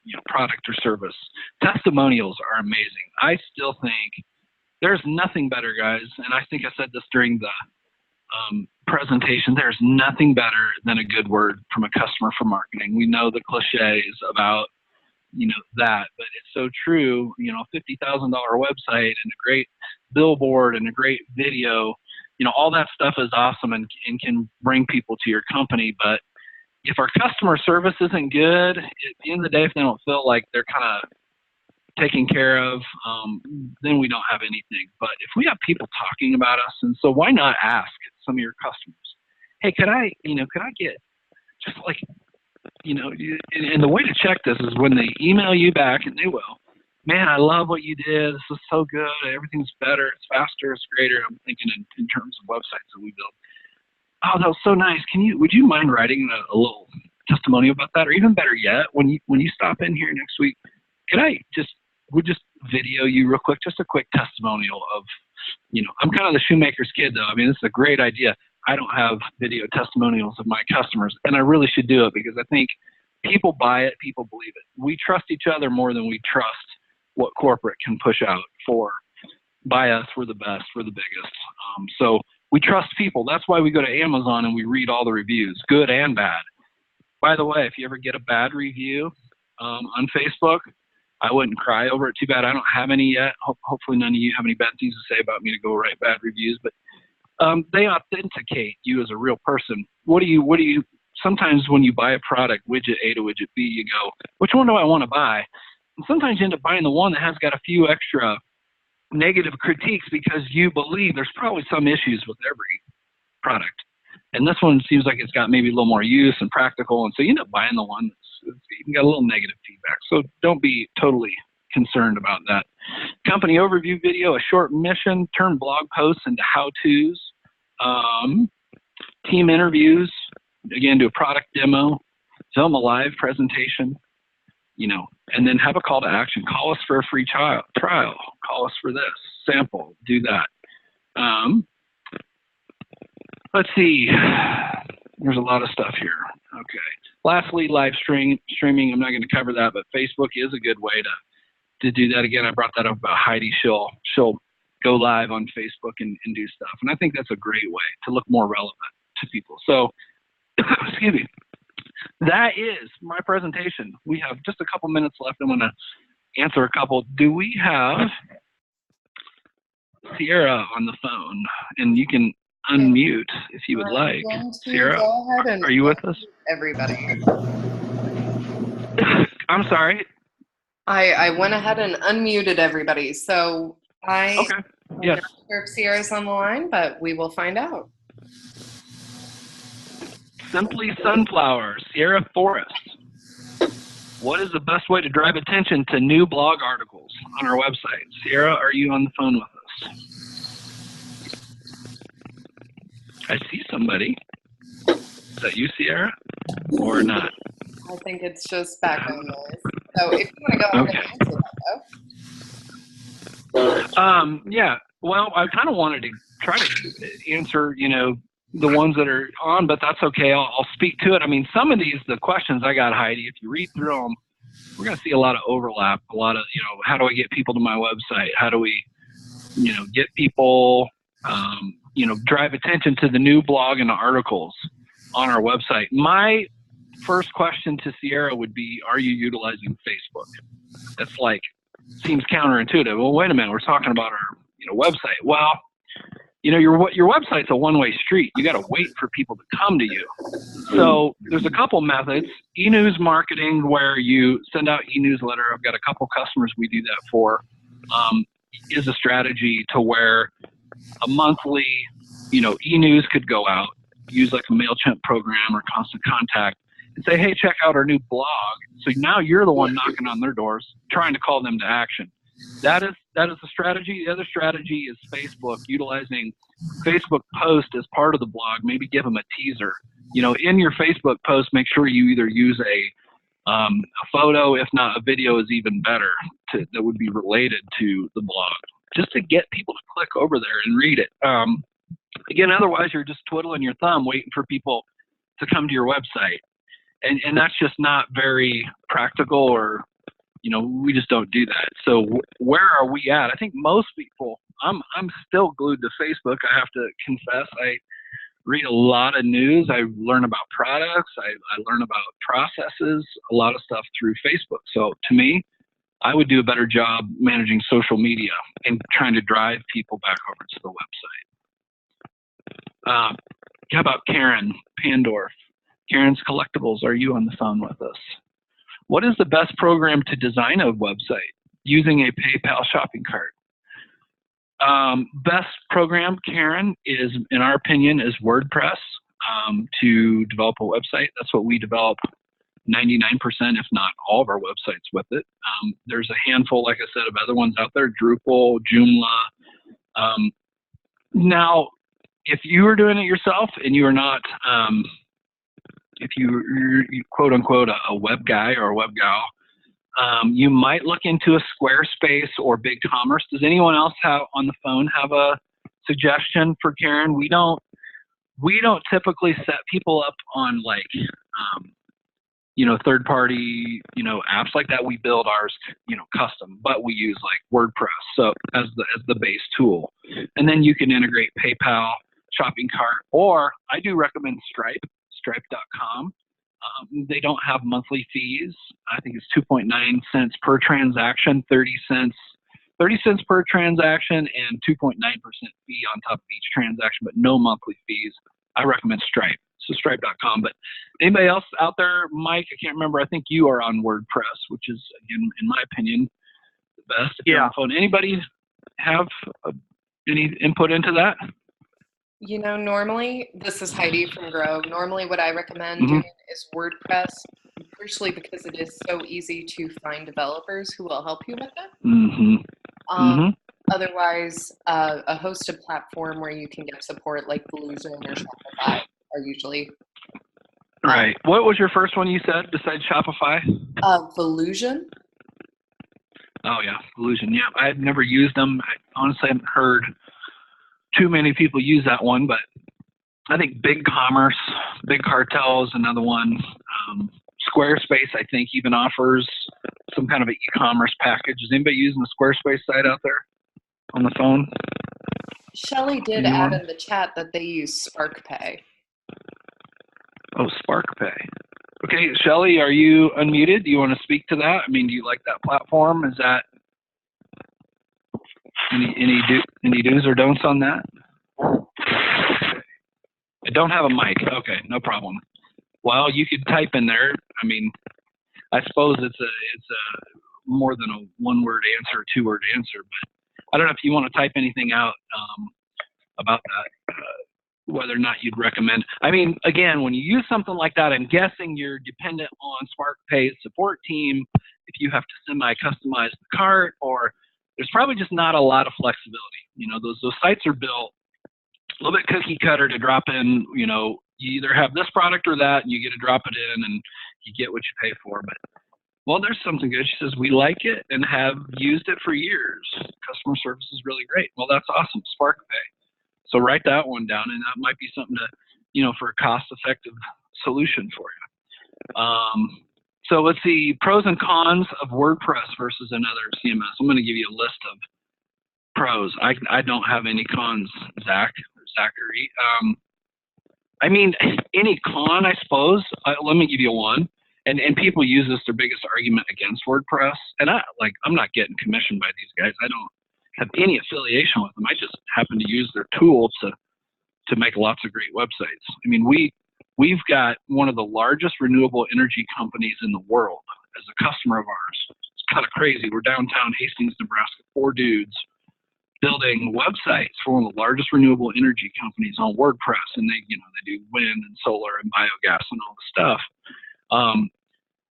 you know, product or service? Testimonials are amazing. I still think there's nothing better, guys, and I think I said this during the presentation, there's nothing better than a good word from a customer for marketing. We know the cliches about, you know, that, but it's so true. You know, $50,000 website and a great billboard and a great video, you know, all that stuff is awesome and can bring people to your company. But if our customer service isn't good, at the end of the day, if they don't feel like they're kind of taken care of, then we don't have anything. But if we have people talking about us, and so why not ask some of your customers, hey, could I get just like, you know, and the way to check this is when they email you back, and they will, man, I love what you did. This is so good. Everything's better. It's faster. It's greater. I'm thinking in terms of websites that we build. Oh, that was so nice. Would you mind writing a little testimonial about that? Or even better yet, when you stop in here next week, we'll just video you real quick, just a quick testimonial of, you know, I'm kind of the shoemaker's kid though. I mean, this is a great idea. I don't have video testimonials of my customers, and I really should do it because I think people buy it, people believe it. We trust each other more than we trust what corporate can push out for. By us, we're the best, we're the biggest. So we trust people. That's why we go to Amazon and we read all the reviews, good and bad. By the way, if you ever get a bad review on Facebook, I wouldn't cry over it. Too bad I don't have any yet. Hopefully none of you have any bad things to say about me to go write bad reviews, but they authenticate you as a real person. What do you, sometimes when you buy a product, widget A to widget B, you go, which one do I want to buy? sometimes you end up buying the one that has got a few extra negative critiques because you believe there's probably some issues with every product. And this one seems like it's got maybe a little more use and practical, and so you end up buying the one that's even got a little negative feedback. So don't be totally concerned about that. Company overview video, a short mission, turn blog posts into how-tos, team interviews, again, do a product demo, film a live presentation, and then have a call to action. Call us for a free trial. Call us for this sample. Do that. Let's see. There's a lot of stuff here. Okay. Lastly, live streaming. I'm not going to cover that, but Facebook is a good way to do that. Again, I brought that up about Heidi. She'll go live on Facebook and do stuff, and I think that's a great way to look more relevant to people. So, excuse me. That is my presentation. We have just a couple minutes left. I'm going to answer a couple. Do we have Sierra on the phone? And you can unmute if you would like. Sierra, are you with us? Everybody. I'm sorry. I went ahead and unmuted everybody. So I'm not sure if Sierra's on the line, but we will find out. Simply Sunflower, Sierra Forest. What is the best way to drive attention to new blog articles on our website? Sierra, are you on the phone with us? I see somebody. Is that you, Sierra, or not? I think it's just background noise. So if you want to go ahead and answer that, though. Yeah. Well, I kind of wanted to try to answer, the ones that are on, but that's okay. I'll speak to it. I mean, some of the questions I got, Heidi, if you read through them, we're going to see a lot of overlap, a lot of, how do I get people to my website? How do we, get people, drive attention to the new blog and the articles on our website? My first question to Sierra would be, are you utilizing Facebook? That's seems counterintuitive. Well, wait a minute. We're talking about our, website. Well, your website's a one-way street. You got to wait for people to come to you. So there's a couple methods. E-news marketing, where you send out e-newsletter. I've got a couple customers we do that for. Is a strategy to where a monthly, e-news could go out, use like a MailChimp program or Constant Contact, and say, hey, check out our new blog. So now you're the one knocking on their doors, trying to call them to action. That is the strategy. The other strategy is Facebook, utilizing Facebook post as part of the blog. Maybe give them a teaser. In your Facebook post, make sure you either use a photo, if not a video is even better, that would be related to the blog, just to get people to click over there and read it. Again, otherwise you're just twiddling your thumb waiting for people to come to your website. And that's just not very practical, or we just don't do that. So where are we at? I think most people, I'm still glued to Facebook. I have to confess, I read a lot of news. I learn about products. I learn about processes, a lot of stuff through Facebook. So to me, I would do a better job managing social media and trying to drive people back over to the website. How about Karen Pandorf? Karen's Collectibles, are you on the phone with us? What is the best program to design a website using a PayPal shopping cart? Best program, Karen, is, in our opinion, is WordPress to develop a website. That's what we develop 99%, if not all of our websites with it. There's a handful, like I said, of other ones out there, Drupal, Joomla. Now, if you are doing it yourself and you are not, if you're quote unquote a web guy or a web gal, you might look into a Squarespace or BigCommerce. Does anyone else on the phone have a suggestion for Karen? We don't typically set people up on third-party apps like that. We build ours custom, but we use like WordPress so as the base tool, and then you can integrate PayPal, shopping cart, or I do recommend Stripe.com. They don't have monthly fees. I think it's 2.9 cents per transaction, 30 cents per transaction, and 2.9% fee on top of each transaction, but no monthly fees. I recommend Stripe. So stripe.com. But anybody else out there, Mike? I can't remember. I think you are on WordPress, which is, again, in my opinion, the best. If you're on phone. Anybody have any input into that? You know, normally, this is Heidi from Grow. Normally what I recommend doing is WordPress, partially because it is so easy to find developers who will help you with it. Otherwise, a hosted platform where you can get support like Belusion or Shopify are usually. Right. What was your first one you said besides Shopify? Belusion. Oh, yeah. Belusion. Yeah. I've never used them. I honestly haven't heard too many people use that one, but I think Big Cartel is another one. Squarespace, I think, even offers some kind of an e-commerce package. Is anybody using the Squarespace site out there on the phone? Shelly did add in the chat that they use SparkPay. Oh, SparkPay. Okay, Shelly, are you unmuted? Do you want to speak to that? I mean, do you like that platform? Is that any do's or don'ts on that? I don't have a mic. Okay, no problem. Well, you could type in there. I mean, I suppose it's a more than a one-word answer, two-word answer, but I don't know if you want to type anything out about that, whether or not you'd recommend. I mean, again, when you use something like that, I'm guessing you're dependent on SparkPay's support team if you have to semi-customize the cart, or there's probably just not a lot of flexibility. You know, those sites are built a little bit cookie cutter to drop in. You know, you either have this product or that, and you get to drop it in, and you get what you pay for. But, well, there's something good. She says, we like it and have used it for years. Customer service is really great. Well, that's awesome. SparkPay. So write that one down, and that might be something to, you know, for a cost-effective solution for you. So let's see, pros and cons of WordPress versus another CMS. I'm going to give you a list of pros. I don't have any cons, Zachary. I mean, any con, I suppose. Let me give you one. And people use this, their biggest argument against WordPress. And I'm not getting commissioned by these guys. I don't have any affiliation with them. I just happen to use their tool to make lots of great websites. I mean, we've got one of the largest renewable energy companies in the world as a customer of ours. It's kind of crazy. We're downtown Hastings, Nebraska, 4 dudes building websites for one of the largest renewable energy companies on WordPress, and they do wind and solar and biogas and all the stuff.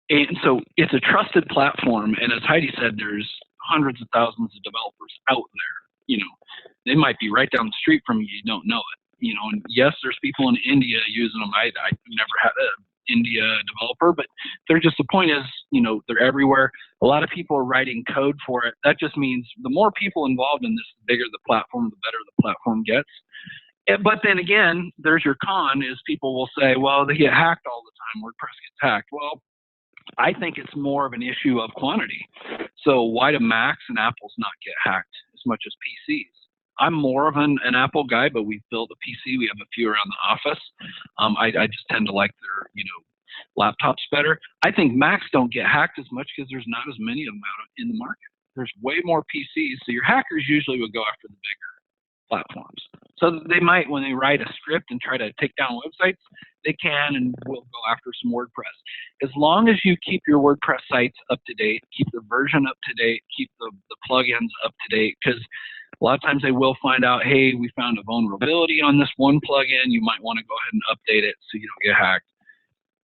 And so it's a trusted platform, and as Heidi said, there's hundreds of thousands of developers out there. You know, they might be right down the street from you. You don't know it. You know, and yes, there's people in India using them. I never had an India developer, but they're just, the point is, you know, they're everywhere. A lot of people are writing code for it. That just means the more people involved in this, the bigger the platform, the better the platform gets. But then again, there's your con, is people will say, well, they get hacked all the time. WordPress gets hacked. Well, I think it's more of an issue of quantity. So why do Macs and Apples not get hacked as much as PCs? I'm more of an Apple guy, but we built a PC. We have a few around the office. I just tend to like their, you know, laptops better. I think Macs don't get hacked as much because there's not as many of them out in the market. There's way more PCs. So your hackers usually would go after the bigger platforms. So they might, when they write a script and try to take down websites, they can and will go after some WordPress. As long as you keep your WordPress sites up to date, keep the version up to date, keep the plugins up to date, because a lot of times they will find out, hey, we found a vulnerability on this one plugin. You might want to go ahead and update it so you don't get hacked.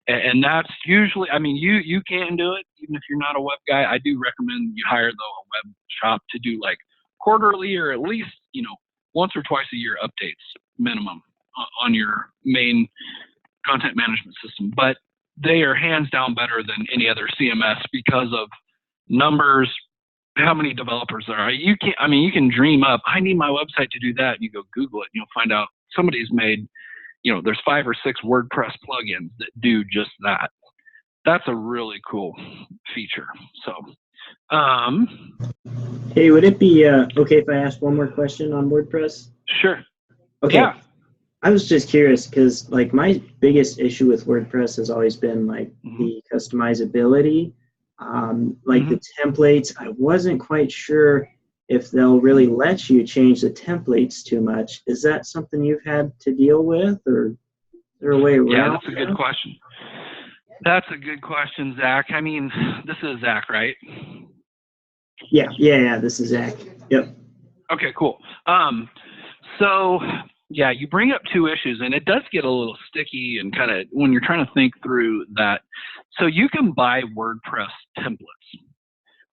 And that's usually, I mean, you can do it, even if you're not a web guy. I do recommend you hire, though, a web shop to do like quarterly or at least, you know, once or twice a year updates minimum on your main content management system. But they are hands down better than any other CMS because of numbers, how many developers there are. You can dream up, I need my website to do that. And you go Google it and you'll find out somebody's made, you know, there's 5 or 6 WordPress plugins that do just that. That's a really cool feature. So, hey, would it be okay if I ask one more question on WordPress? Sure. Okay. Yeah. I was just curious because, like, my biggest issue with WordPress has always been like the customizability, the templates. I wasn't quite sure if they'll really let you change the templates too much. Is that something you've had to deal with, or? there a way around? Yeah, that's a good question. That's a good question, Zach. I mean, this is Zach, right? Yeah. This is Zach. Yep. Okay, cool. So yeah, you bring up two issues, and it does get a little sticky and kind of when you're trying to think through that. So you can buy WordPress templates,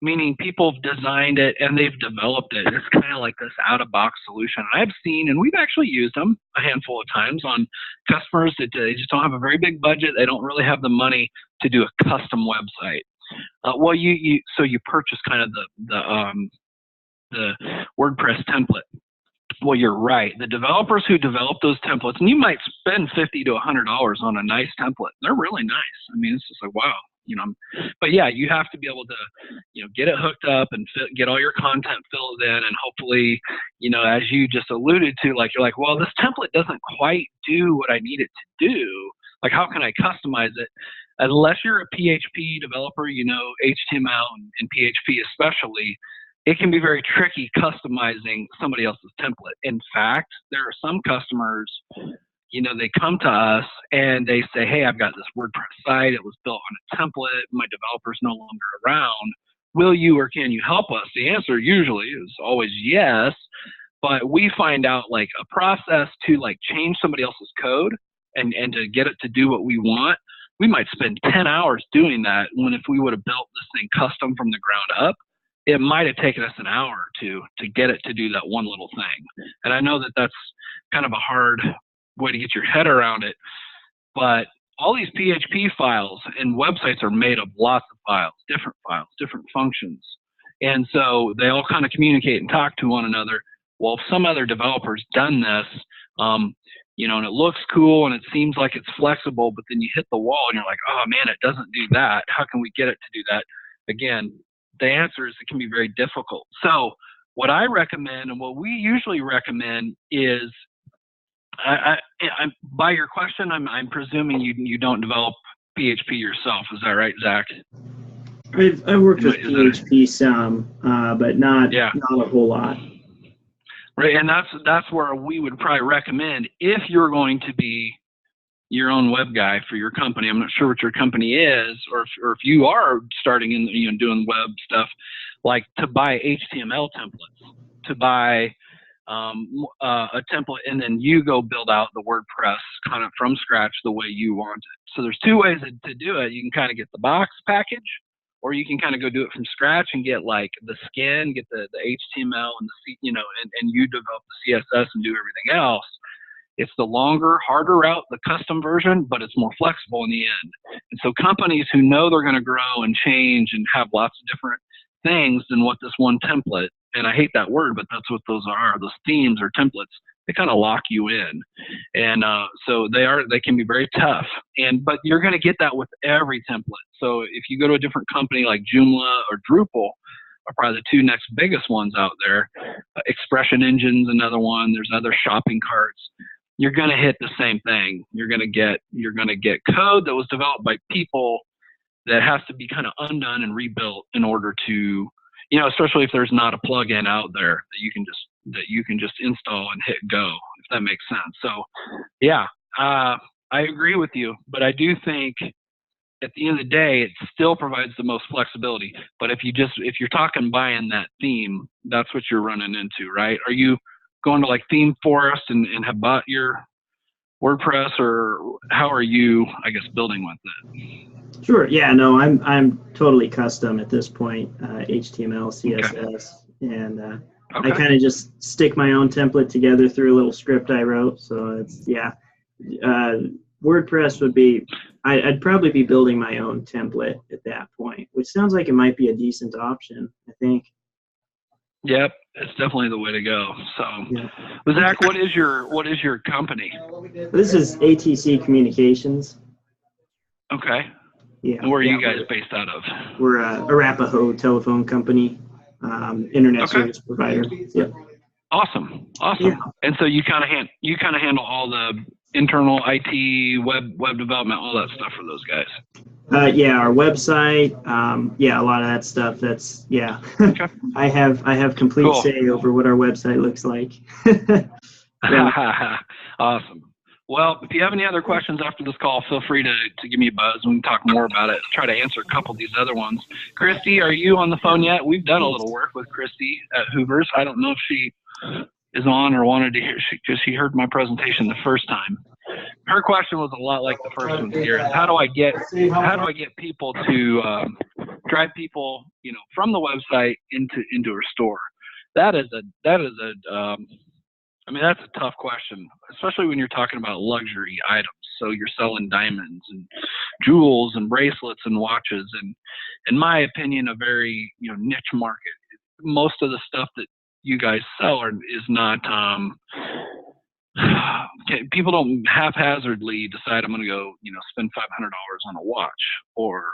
meaning people have designed it and they've developed it. It's kind of like this out-of-box solution. I've seen, and we've actually used them a handful of times on customers that they just don't have a very big budget. They don't really have the money to do a custom website. Well, so you purchase kind of the WordPress template. Well, you're right. The developers who develop those templates, and you might spend $50 to $100 on a nice template. They're really nice. I mean, it's just like, wow, but yeah, you have to be able to, get it hooked up and get all your content filled in. And hopefully, as you just alluded to, like, you're like, well, this template doesn't quite do what I need it to do. Like, how can I customize it? Unless you're a PHP developer, HTML and PHP especially, it can be very tricky customizing somebody else's template. In fact, there are some customers, they come to us and they say, hey, I've got this WordPress site. It was built on a template. My developer's no longer around. Will you or can you help us? The answer usually is always yes. But we find out like a process to like change somebody else's code and to get it to do what we want. We might spend 10 hours doing that when if we would have built this thing custom from the ground up, it might have taken us an hour or two to get it to do that one little thing. And I know that that's kind of a hard way to get your head around it, but all these PHP files and websites are made of lots of files, different functions. And so they all kind of communicate and talk to one another. Well, if some other developer's done this, and it looks cool and it seems like it's flexible, but then you hit the wall and you're like, oh man, it doesn't do that. How can we get it to do that? Again, the answer is it can be very difficult. So what I recommend and what we usually recommend is, by your question, I'm presuming you don't develop PHP yourself. Is that right, Zach? I've worked with PHP some, but not a whole lot. Right, and that's where we would probably recommend if you're going to be your own web guy for your company. I'm not sure what your company is, or if you are starting in doing web stuff, like to buy HTML templates, to buy a template, and then you go build out the WordPress kind of from scratch the way you want it. So there's two ways to do it. You can kind of get the box package, or you can kind of go do it from scratch and get like the skin, get the HTML and the and you develop the CSS and do everything else. It's the longer, harder route, the custom version, but it's more flexible in the end. And so companies who know they're going to grow and change and have lots of different things than what this one template, and I hate that word, but that's what those are, those themes or templates, they kind of lock you in. And so they can be very tough. But you're going to get that with every template. So if you go to a different company like Joomla or Drupal, are probably the two next biggest ones out there. Expression Engine's another one. There's other shopping carts. You're going to hit the same thing. You're going to get code that was developed by people that has to be kind of undone and rebuilt in order to, especially if there's not a plugin out there that you can just install and hit go, if that makes sense. So yeah, I agree with you, but I do think at the end of the day, it still provides the most flexibility. But if you're talking buying that theme, that's what you're running into, right? Are you going to like Theme Forest and have bought your WordPress, or how are you, I guess, building with it? Sure. Yeah. No, I'm totally custom at this point. HTML, CSS, and I kind of just stick my own template together through a little script I wrote. So it's WordPress would be. I'd probably be building my own template at that point, which sounds like it might be a decent option, I think. Yep, it's definitely the way to go. So, Zach, what is your company? This is ATC Communications. Okay. Yeah. And where are you guys based out of? We're a Arapahoe telephone company, internet service provider. Yep. Awesome. Yeah. And so you kind of handle all the internal IT, web development, all that stuff for those guys. Our website, a lot of that stuff. That's Okay. I have complete say over what our website looks like. Awesome. Well, if you have any other questions after this call, feel free to give me a buzz and we can talk more about it. Try to answer a couple of these other ones. Christy, are you on the phone yet? We've done a little work with Christy at Hoover's. I don't know if she is on or wanted to hear, because she heard my presentation the first time. Her question was a lot like the first one here. How do I get people to drive people, from the website into her store? That's a tough question, especially when you're talking about luxury items. So you're selling diamonds and jewels and bracelets and watches, and in my opinion, a very niche market. Most of the stuff that you guys sell is not. People don't haphazardly decide I'm going to go, spend $500 on a watch, or,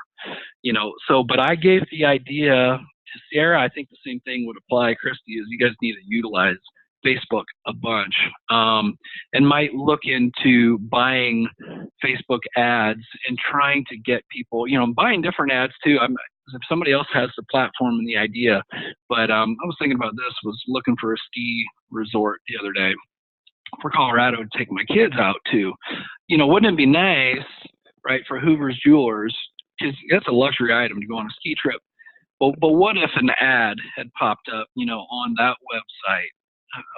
So, but I gave the idea to Sierra. I think the same thing would apply, Christy, is you guys need to utilize Facebook a bunch, and might look into buying Facebook ads and trying to get people, buying different ads too. If somebody else has the platform and the idea, but I was thinking about this, was looking for a ski resort the other day for Colorado to take my kids out to. Wouldn't it be nice, right, for Hoover's Jewelers, because that's a luxury item to go on a ski trip. But what if an ad had popped up, on that website?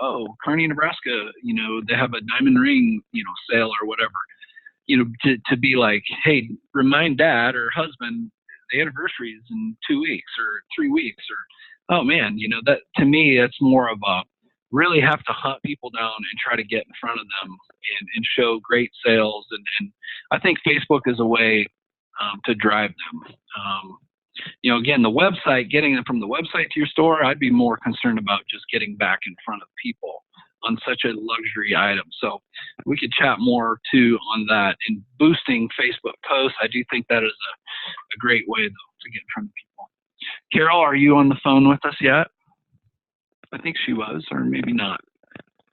Oh, Kearney, Nebraska, they have a diamond ring, sale or whatever, to be like, hey, remind dad or husband the anniversary is in 2 weeks or 3 weeks, or, oh man, that to me, that's more of a, really have to hunt people down and try to get in front of them and show great sales. And I think Facebook is a way to drive them. Again, the website, getting them from the website to your store, I'd be more concerned about just getting back in front of people on such a luxury item. So we could chat more too on that, and boosting Facebook posts. I do think that is a great way though to get in front of people. Carol, are you on the phone with us yet? I think she was, or maybe not.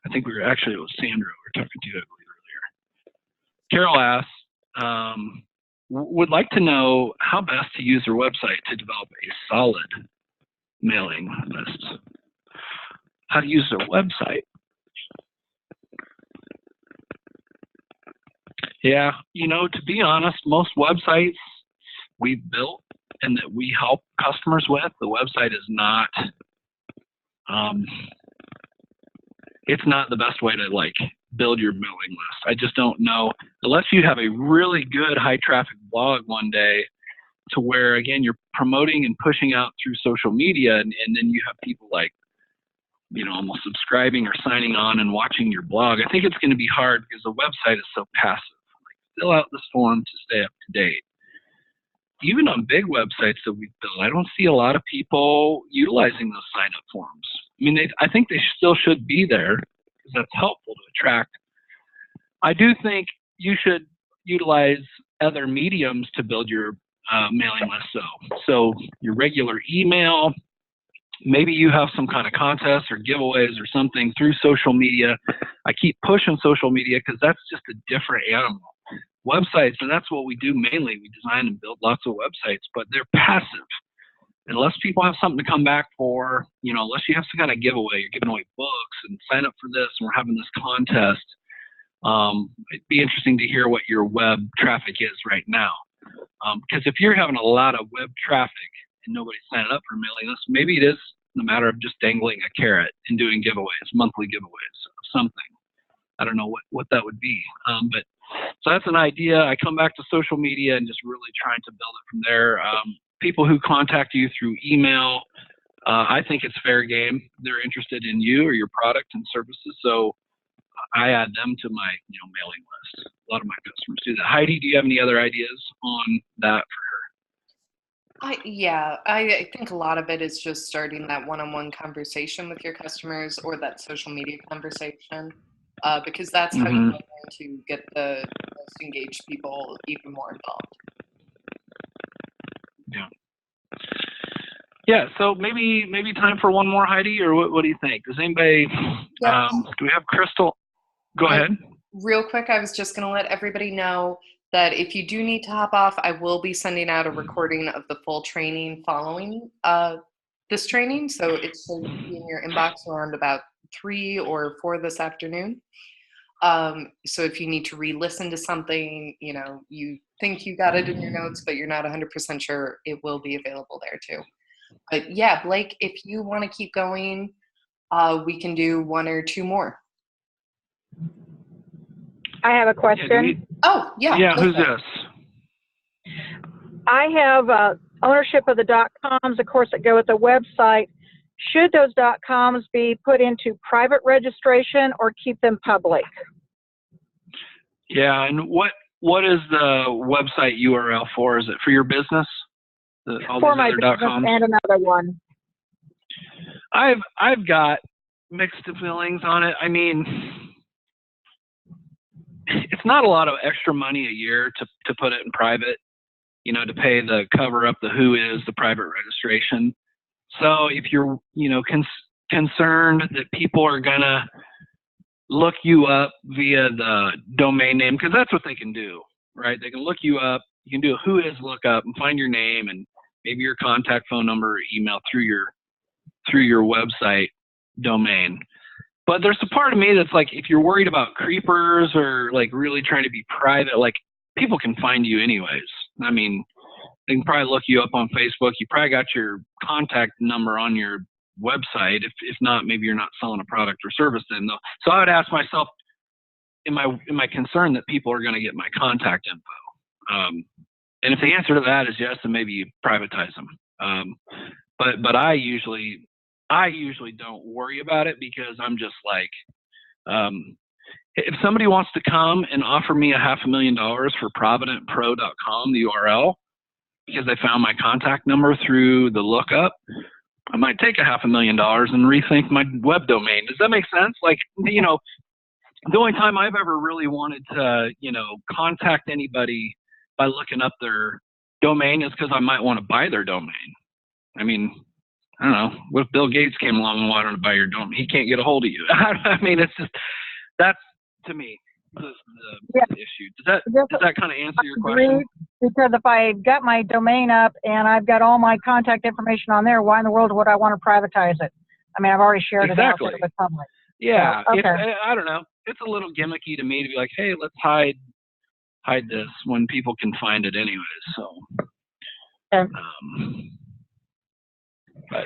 I think it was Sandra we were talking to, I believe, earlier. Carol asks, would like to know how best to use their website to develop a solid mailing list. How to use their website. Yeah, to be honest, most websites we've built and that we help customers with, the website is not, it's not the best way to build your mailing list. I just don't know, unless you have a really good high traffic blog one day to where, again, you're promoting and pushing out through social media, and then you have people almost subscribing or signing on and watching your blog. I think it's going to be hard because the website is so passive. Fill out this form to stay up to date. Even on big websites that we've built, I don't see a lot of people utilizing those sign-up forms. I think they still should be there because that's helpful to attract. I do think you should utilize other mediums to build your mailing list though. So your regular email, maybe you have some kind of contest or giveaways or something through social media. I keep pushing social media because that's just a different animal. Websites, and that's what we do mainly. We design and build lots of websites, but they're passive. Unless people have something to come back for, unless you have some kind of giveaway, you're giving away books and sign up for this, and we're having this contest. It'd be interesting to hear what your web traffic is right now. Because if you're having a lot of web traffic and nobody's signing up for a mailing list, maybe it is a matter of just dangling a carrot and doing giveaways, monthly giveaways of something. I don't know what that would be. But so that's an idea. I come back to social media and just really trying to build it from there. People who contact you through email, I think it's fair game. They're interested in you or your product and services, so I add them to my mailing list. A lot of my customers do that. Heidi, do you have any other ideas on that for her? I think a lot of it is just starting that one-on-one conversation with your customers, or that social media conversation, because that's how you're going to get the most engaged people even more involved. Yeah. So maybe time for one more, Heidi, or what do you think? Does anybody? Yeah. Do we have Crystal? Go ahead. Real quick, I was just going to let everybody know that if you do need to hop off, I will be sending out a recording of the full training following this training. So it should be in your inbox around about 3 or 4 this afternoon. So if you need to re-listen to something, you know, you think you got it in your notes, but you're not 100% sure, it will be available there too. But yeah, Blake, if you want to keep going, we can do one or two more. I have a question. Oh, yeah. Yeah, who's this? I have ownership of the .coms, of course, that go with the website. Should those .coms be put into private registration or keep them public? Yeah, and what is the website URL for? Is it for your business? For my business and another one. I've got mixed feelings on it. I mean, it's not a lot of extra money a year to put it in private, you know, to pay the cover up the the private registration. So if you're, you know, concerned that people are gonna look you up via the domain name, because that's what they can do, right? They can look you up. You can do a who is lookup and find your name and maybe your contact phone number or email through your website domain. But there's a part of me that's like, if you're worried about creepers or like really trying to be private, like people can find you anyways. I mean, they can probably look you up on Facebook. You probably got your contact number on your website. If not, maybe you're not selling a product or service then though. So I would ask myself, am I concerned that people are going to get my contact info? And if the answer to that is yes, then maybe you privatize them. But I usually don't worry about it because I'm just like, if somebody wants to come and offer me $500,000 for providentpro.com, the URL, because they found my contact number through the lookup, I might take $500,000 and rethink my web domain. Does that make sense? Like, you know, the only time I've ever really wanted to, you know, contact anybody by looking up their domain is because I might want to buy their domain. I mean, I don't know. What if Bill Gates came along and wanted to buy your domain? He can't get a hold of you. I mean, it's just, that's, to me, the issue. Does that kind of answer your question? Because if I got my domain up and I've got all my contact information on there, why in the world would I want to privatize it? I mean, I've already shared it out there with public. Yeah. So, okay. I don't know. It's a little gimmicky to me to be like, hey, let's hide this when people can find it anyways. So. Okay. But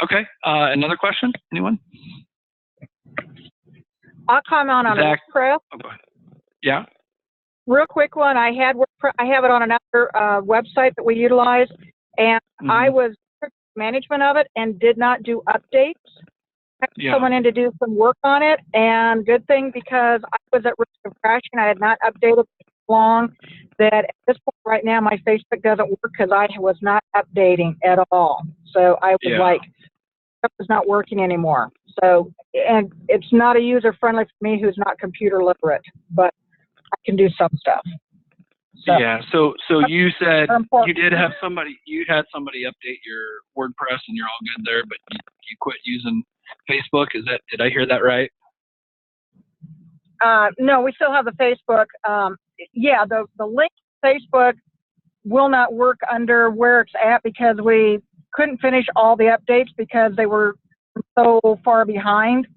okay. Another question? Anyone? I'll comment on WordPress. Oh, go ahead. Yeah. Real quick one. I have it on another website that we utilize, and I was management of it and did not do updates. I had someone in to do some work on it, and good thing because I was at risk of crashing. I had not updated long that at this point right now my Facebook doesn't work because I was not updating at all. So I was like, it's not working anymore. So, and it's not a user friendly for me who's not computer literate, but I can do some stuff. So, yeah. So you said you had somebody update your WordPress and you're all good there, but you quit using Facebook. Did I hear that right? No, we still have the Facebook. Yeah, the link to Facebook will not work under where it's at because we couldn't finish all the updates because they were so far behind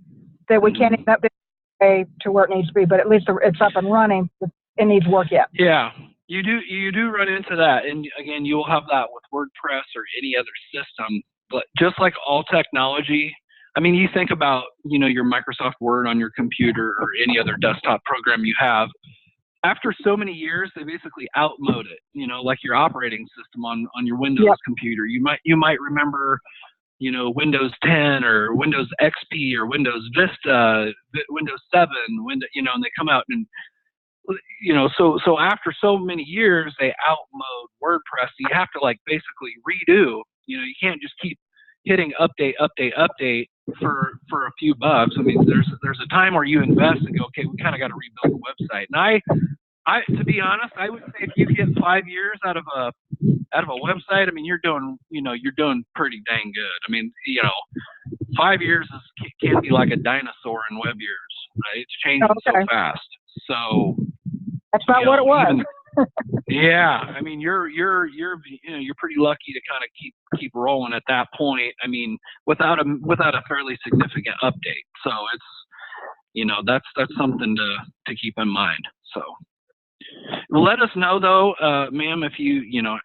that we can't even update to where it needs to be. But at least it's up and running. It needs work yet. Yeah, you do run into that, and again, you will have that with WordPress or any other system. But just like all technology, I mean, you think about, you know, your Microsoft Word on your computer or any other desktop program you have. After so many years, they basically outmode it. You know, like your operating system on your Windows computer. You might remember, you know, Windows 10 or Windows XP or Windows Vista, Windows 7, you know, and they come out and, you know, so after so many years, they outmode WordPress. You have to like basically redo. You know, you can't just keep hitting update for a few bucks. I mean, there's a time where you invest and go, okay, we kind of got to rebuild the website. And I to be honest, I would say if you get 5 years out of a website, I mean, you're doing pretty dang good. I mean, you know, 5 years can be like a dinosaur in web years. Right? It's changing so fast. So that's not what it was. Yeah, I mean, you're pretty lucky to kind of keep rolling at that point. I mean, without a fairly significant update. So That's something to keep in mind. So let us know though, ma'am, if you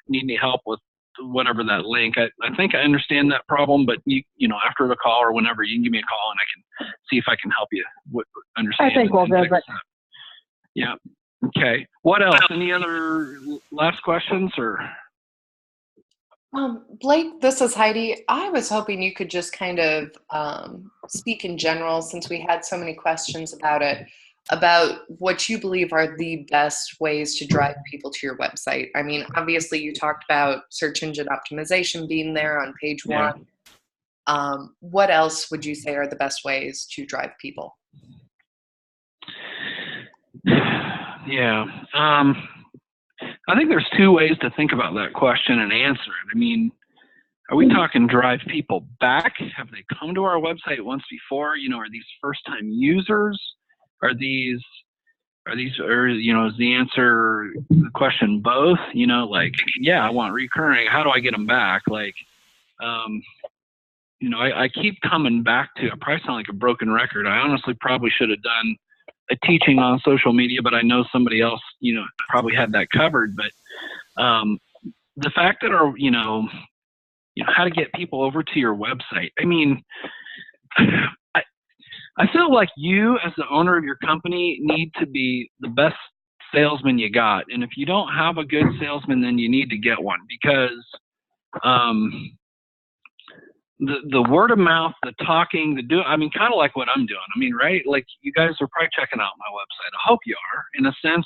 need any help with whatever that link. I think I understand that problem, but after the call or whenever, you can give me a call and I can see if I can help you understand. I think we'll visit. Yeah. Okay. What else? Any other last questions or? Blake, this is Heidi. I was hoping you could just kind of speak in general, since we had so many questions about it, about what you believe are the best ways to drive people to your website. I mean, obviously you talked about search engine optimization being there on page one. What else would you say are the best ways to drive people? Yeah. I think there's two ways to think about that question and answer it. I mean, are we talking drive people back? Have they come to our website once before? Are these first-time users? Are these, is the answer, the question both? Yeah, I want recurring. How do I get them back? I keep coming back to, I probably sound like a broken record. I honestly probably should have done a teaching on social media, but I know somebody else, probably had that covered. But the fact that how to get people over to your website. I mean, I feel like you as the owner of your company need to be the best salesman you got. And if you don't have a good salesman, then you need to get one, because the word of mouth, the talking, kind of like what I'm doing. Right? Like, you guys are probably checking out my website. I hope you are. In a sense,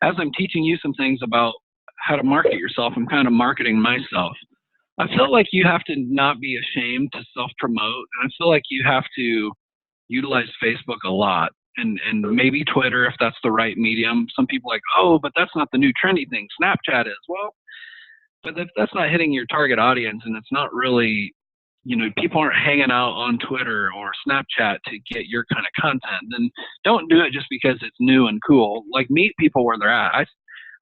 as I'm teaching you some things about how to market yourself, I'm kind of marketing myself. I feel like you have to not be ashamed to self-promote. And I feel like you have to utilize Facebook a lot, and maybe Twitter if that's the right medium. Some people are like, oh, but that's not the new trendy thing. Snapchat is. Well, but if that's not hitting your target audience, and it's not really, people aren't hanging out on Twitter or Snapchat to get your kind of content, then don't do it just because it's new and cool. Like, meet people where they're at.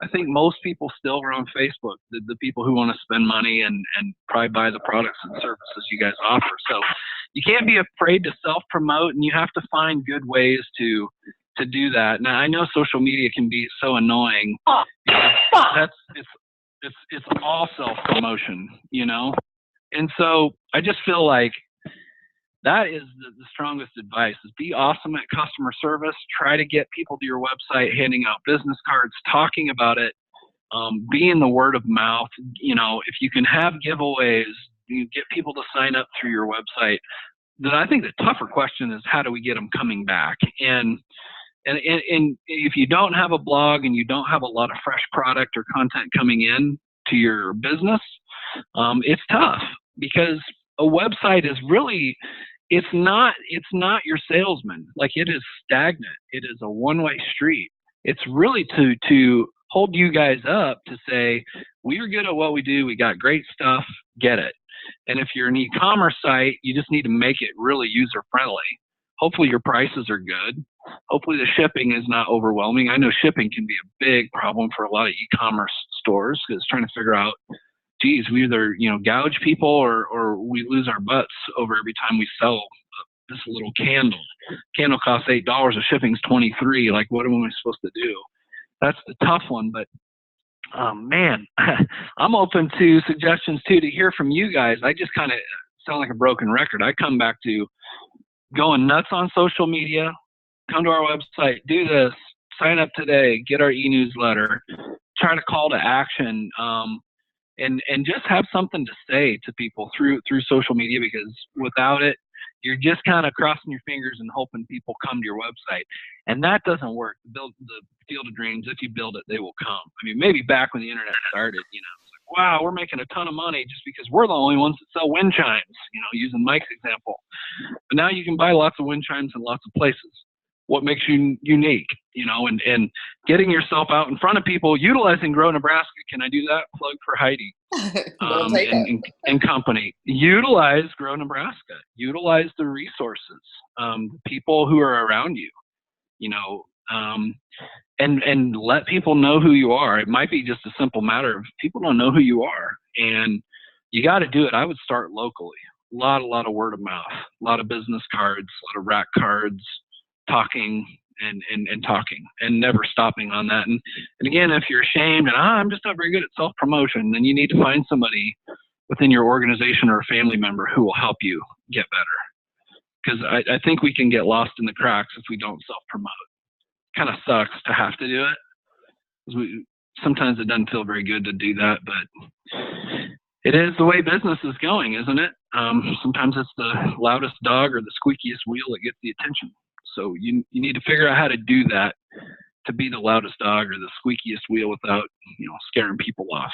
I think most people still are on Facebook, the people who want to spend money and probably buy the products and services you guys offer. So you can't be afraid to self-promote, and you have to find good ways to do that. Now, I know social media can be so annoying. It's all self-promotion, And so I just feel like that is the strongest advice, is be awesome at customer service. Try to get people to your website, handing out business cards, talking about it, be in the word of mouth. If you can have giveaways, you get people to sign up through your website. Then I think the tougher question is, how do we get them coming back? And if you don't have a blog and you don't have a lot of fresh product or content coming in to your business, it's tough, because a website is really, it's not your salesman. Like, it is stagnant. It is a one-way street. It's really to hold you guys up to say, we are good at what we do. We got great stuff. Get it. And if you're an e-commerce site, you just need to make it really user-friendly. Hopefully your prices are good. Hopefully the shipping is not overwhelming. I know shipping can be a big problem for a lot of e-commerce stores, because trying to figure out, geez, we either gouge people or we lose our butts over every time we sell this little candle. Candle costs $8, the shipping's $23. Like, what am I supposed to do? That's the tough one. But man, I'm open to suggestions too, to hear from you guys. I just kind of sound like a broken record. I come back to going nuts on social media. Come to our website, do this, sign up today, get our e-newsletter, try to call to action, and just have something to say to people through social media, because without it, you're just kind of crossing your fingers and hoping people come to your website. And that doesn't work. Build the field of dreams. If you build it, they will come. Maybe back when the internet started, it's like, wow, we're making a ton of money just because we're the only ones that sell wind chimes, using Mike's example. But now you can buy lots of wind chimes in lots of places. What makes you unique, and getting yourself out in front of people, utilizing Grow Nebraska. Can I do that? Plug for Heidi and company. Utilize Grow Nebraska. Utilize the resources, the people who are around you, and let people know who you are. It might be just a simple matter of people don't know who you are, and you got to do it. I would start locally. A lot of word of mouth, a lot of business cards, a lot of rack cards. talking and talking and never stopping on that. And again, if you're ashamed and I'm just not very good at self-promotion, then you need to find somebody within your organization or a family member who will help you get better. Because I think we can get lost in the cracks if we don't self-promote. Kind of sucks to have to do it. Sometimes it doesn't feel very good to do that, but it is the way business is going, isn't it? Sometimes it's the loudest dog or the squeakiest wheel that gets the attention. So you need to figure out how to do that, to be the loudest dog or the squeakiest wheel without, scaring people off.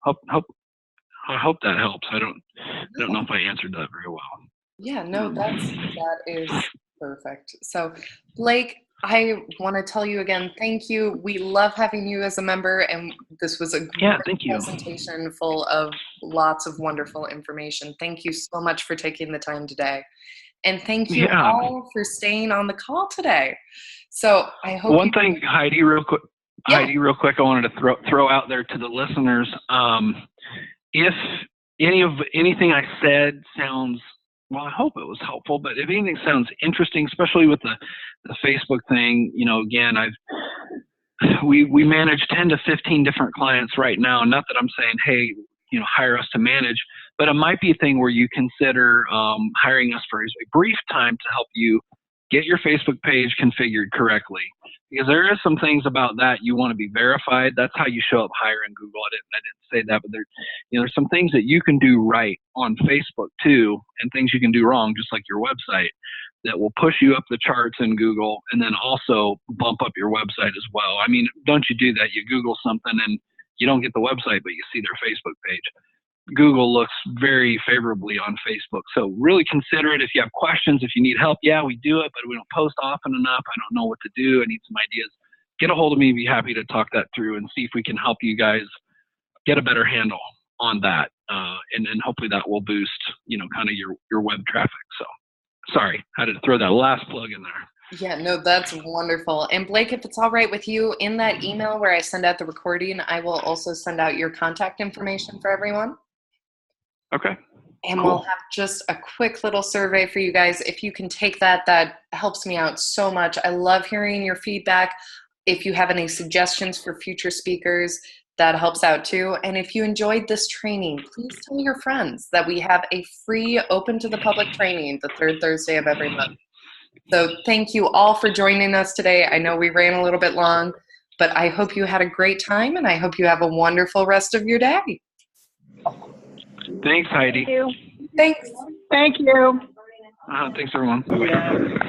I hope that helps. I don't know if I answered that very well. Yeah, no, that is perfect. So, Blake, I want to tell you again, thank you. We love having you as a member, and this was a great presentation full of lots of wonderful information. Thank you so much for taking the time today. And thank you all for staying on the call today. So I hope one thing, Heidi, real quick. Yeah. Heidi, real quick, I wanted to throw out there to the listeners. If anything I said sounds, well, I hope it was helpful, but if anything sounds interesting, especially with the Facebook thing, again, we manage 10 to 15 different clients right now. Not that I'm saying, hey, hire us to manage, but it might be a thing where you consider hiring us for a brief time to help you get your Facebook page configured correctly. Because there is some things about that you want to be verified. That's how you show up higher in Google. I didn't say that, but there's some things that you can do right on Facebook too, and things you can do wrong, just like your website, that will push you up the charts in Google and then also bump up your website as well. I mean, don't you do that? You Google something and you don't get the website, but you see their Facebook page. Google looks very favorably on Facebook. So really consider it. If you have questions, if you need help, yeah, we do it, but we don't post often enough. I don't know what to do. I need some ideas. Get a hold of me. Be happy to talk that through and see if we can help you guys get a better handle on that. And hopefully that will boost, kind of your web traffic. So sorry, I had to throw that last plug in there. Yeah, no, that's wonderful. And Blake, if it's all right with you, in that email where I send out the recording, I will also send out your contact information for everyone. Okay. And cool. We'll have just a quick little survey for you guys. If you can take that helps me out so much. I love hearing your feedback. If you have any suggestions for future speakers, that helps out too. And if you enjoyed this training, please tell your friends that we have a free open to the public training the third Thursday of every month. So thank you all for joining us today. I know we ran a little bit long, but I hope you had a great time, and I hope you have a wonderful rest of your day. Thanks, Heidi. Thank you. Thanks. Thank you. Thanks, everyone. Bye-bye.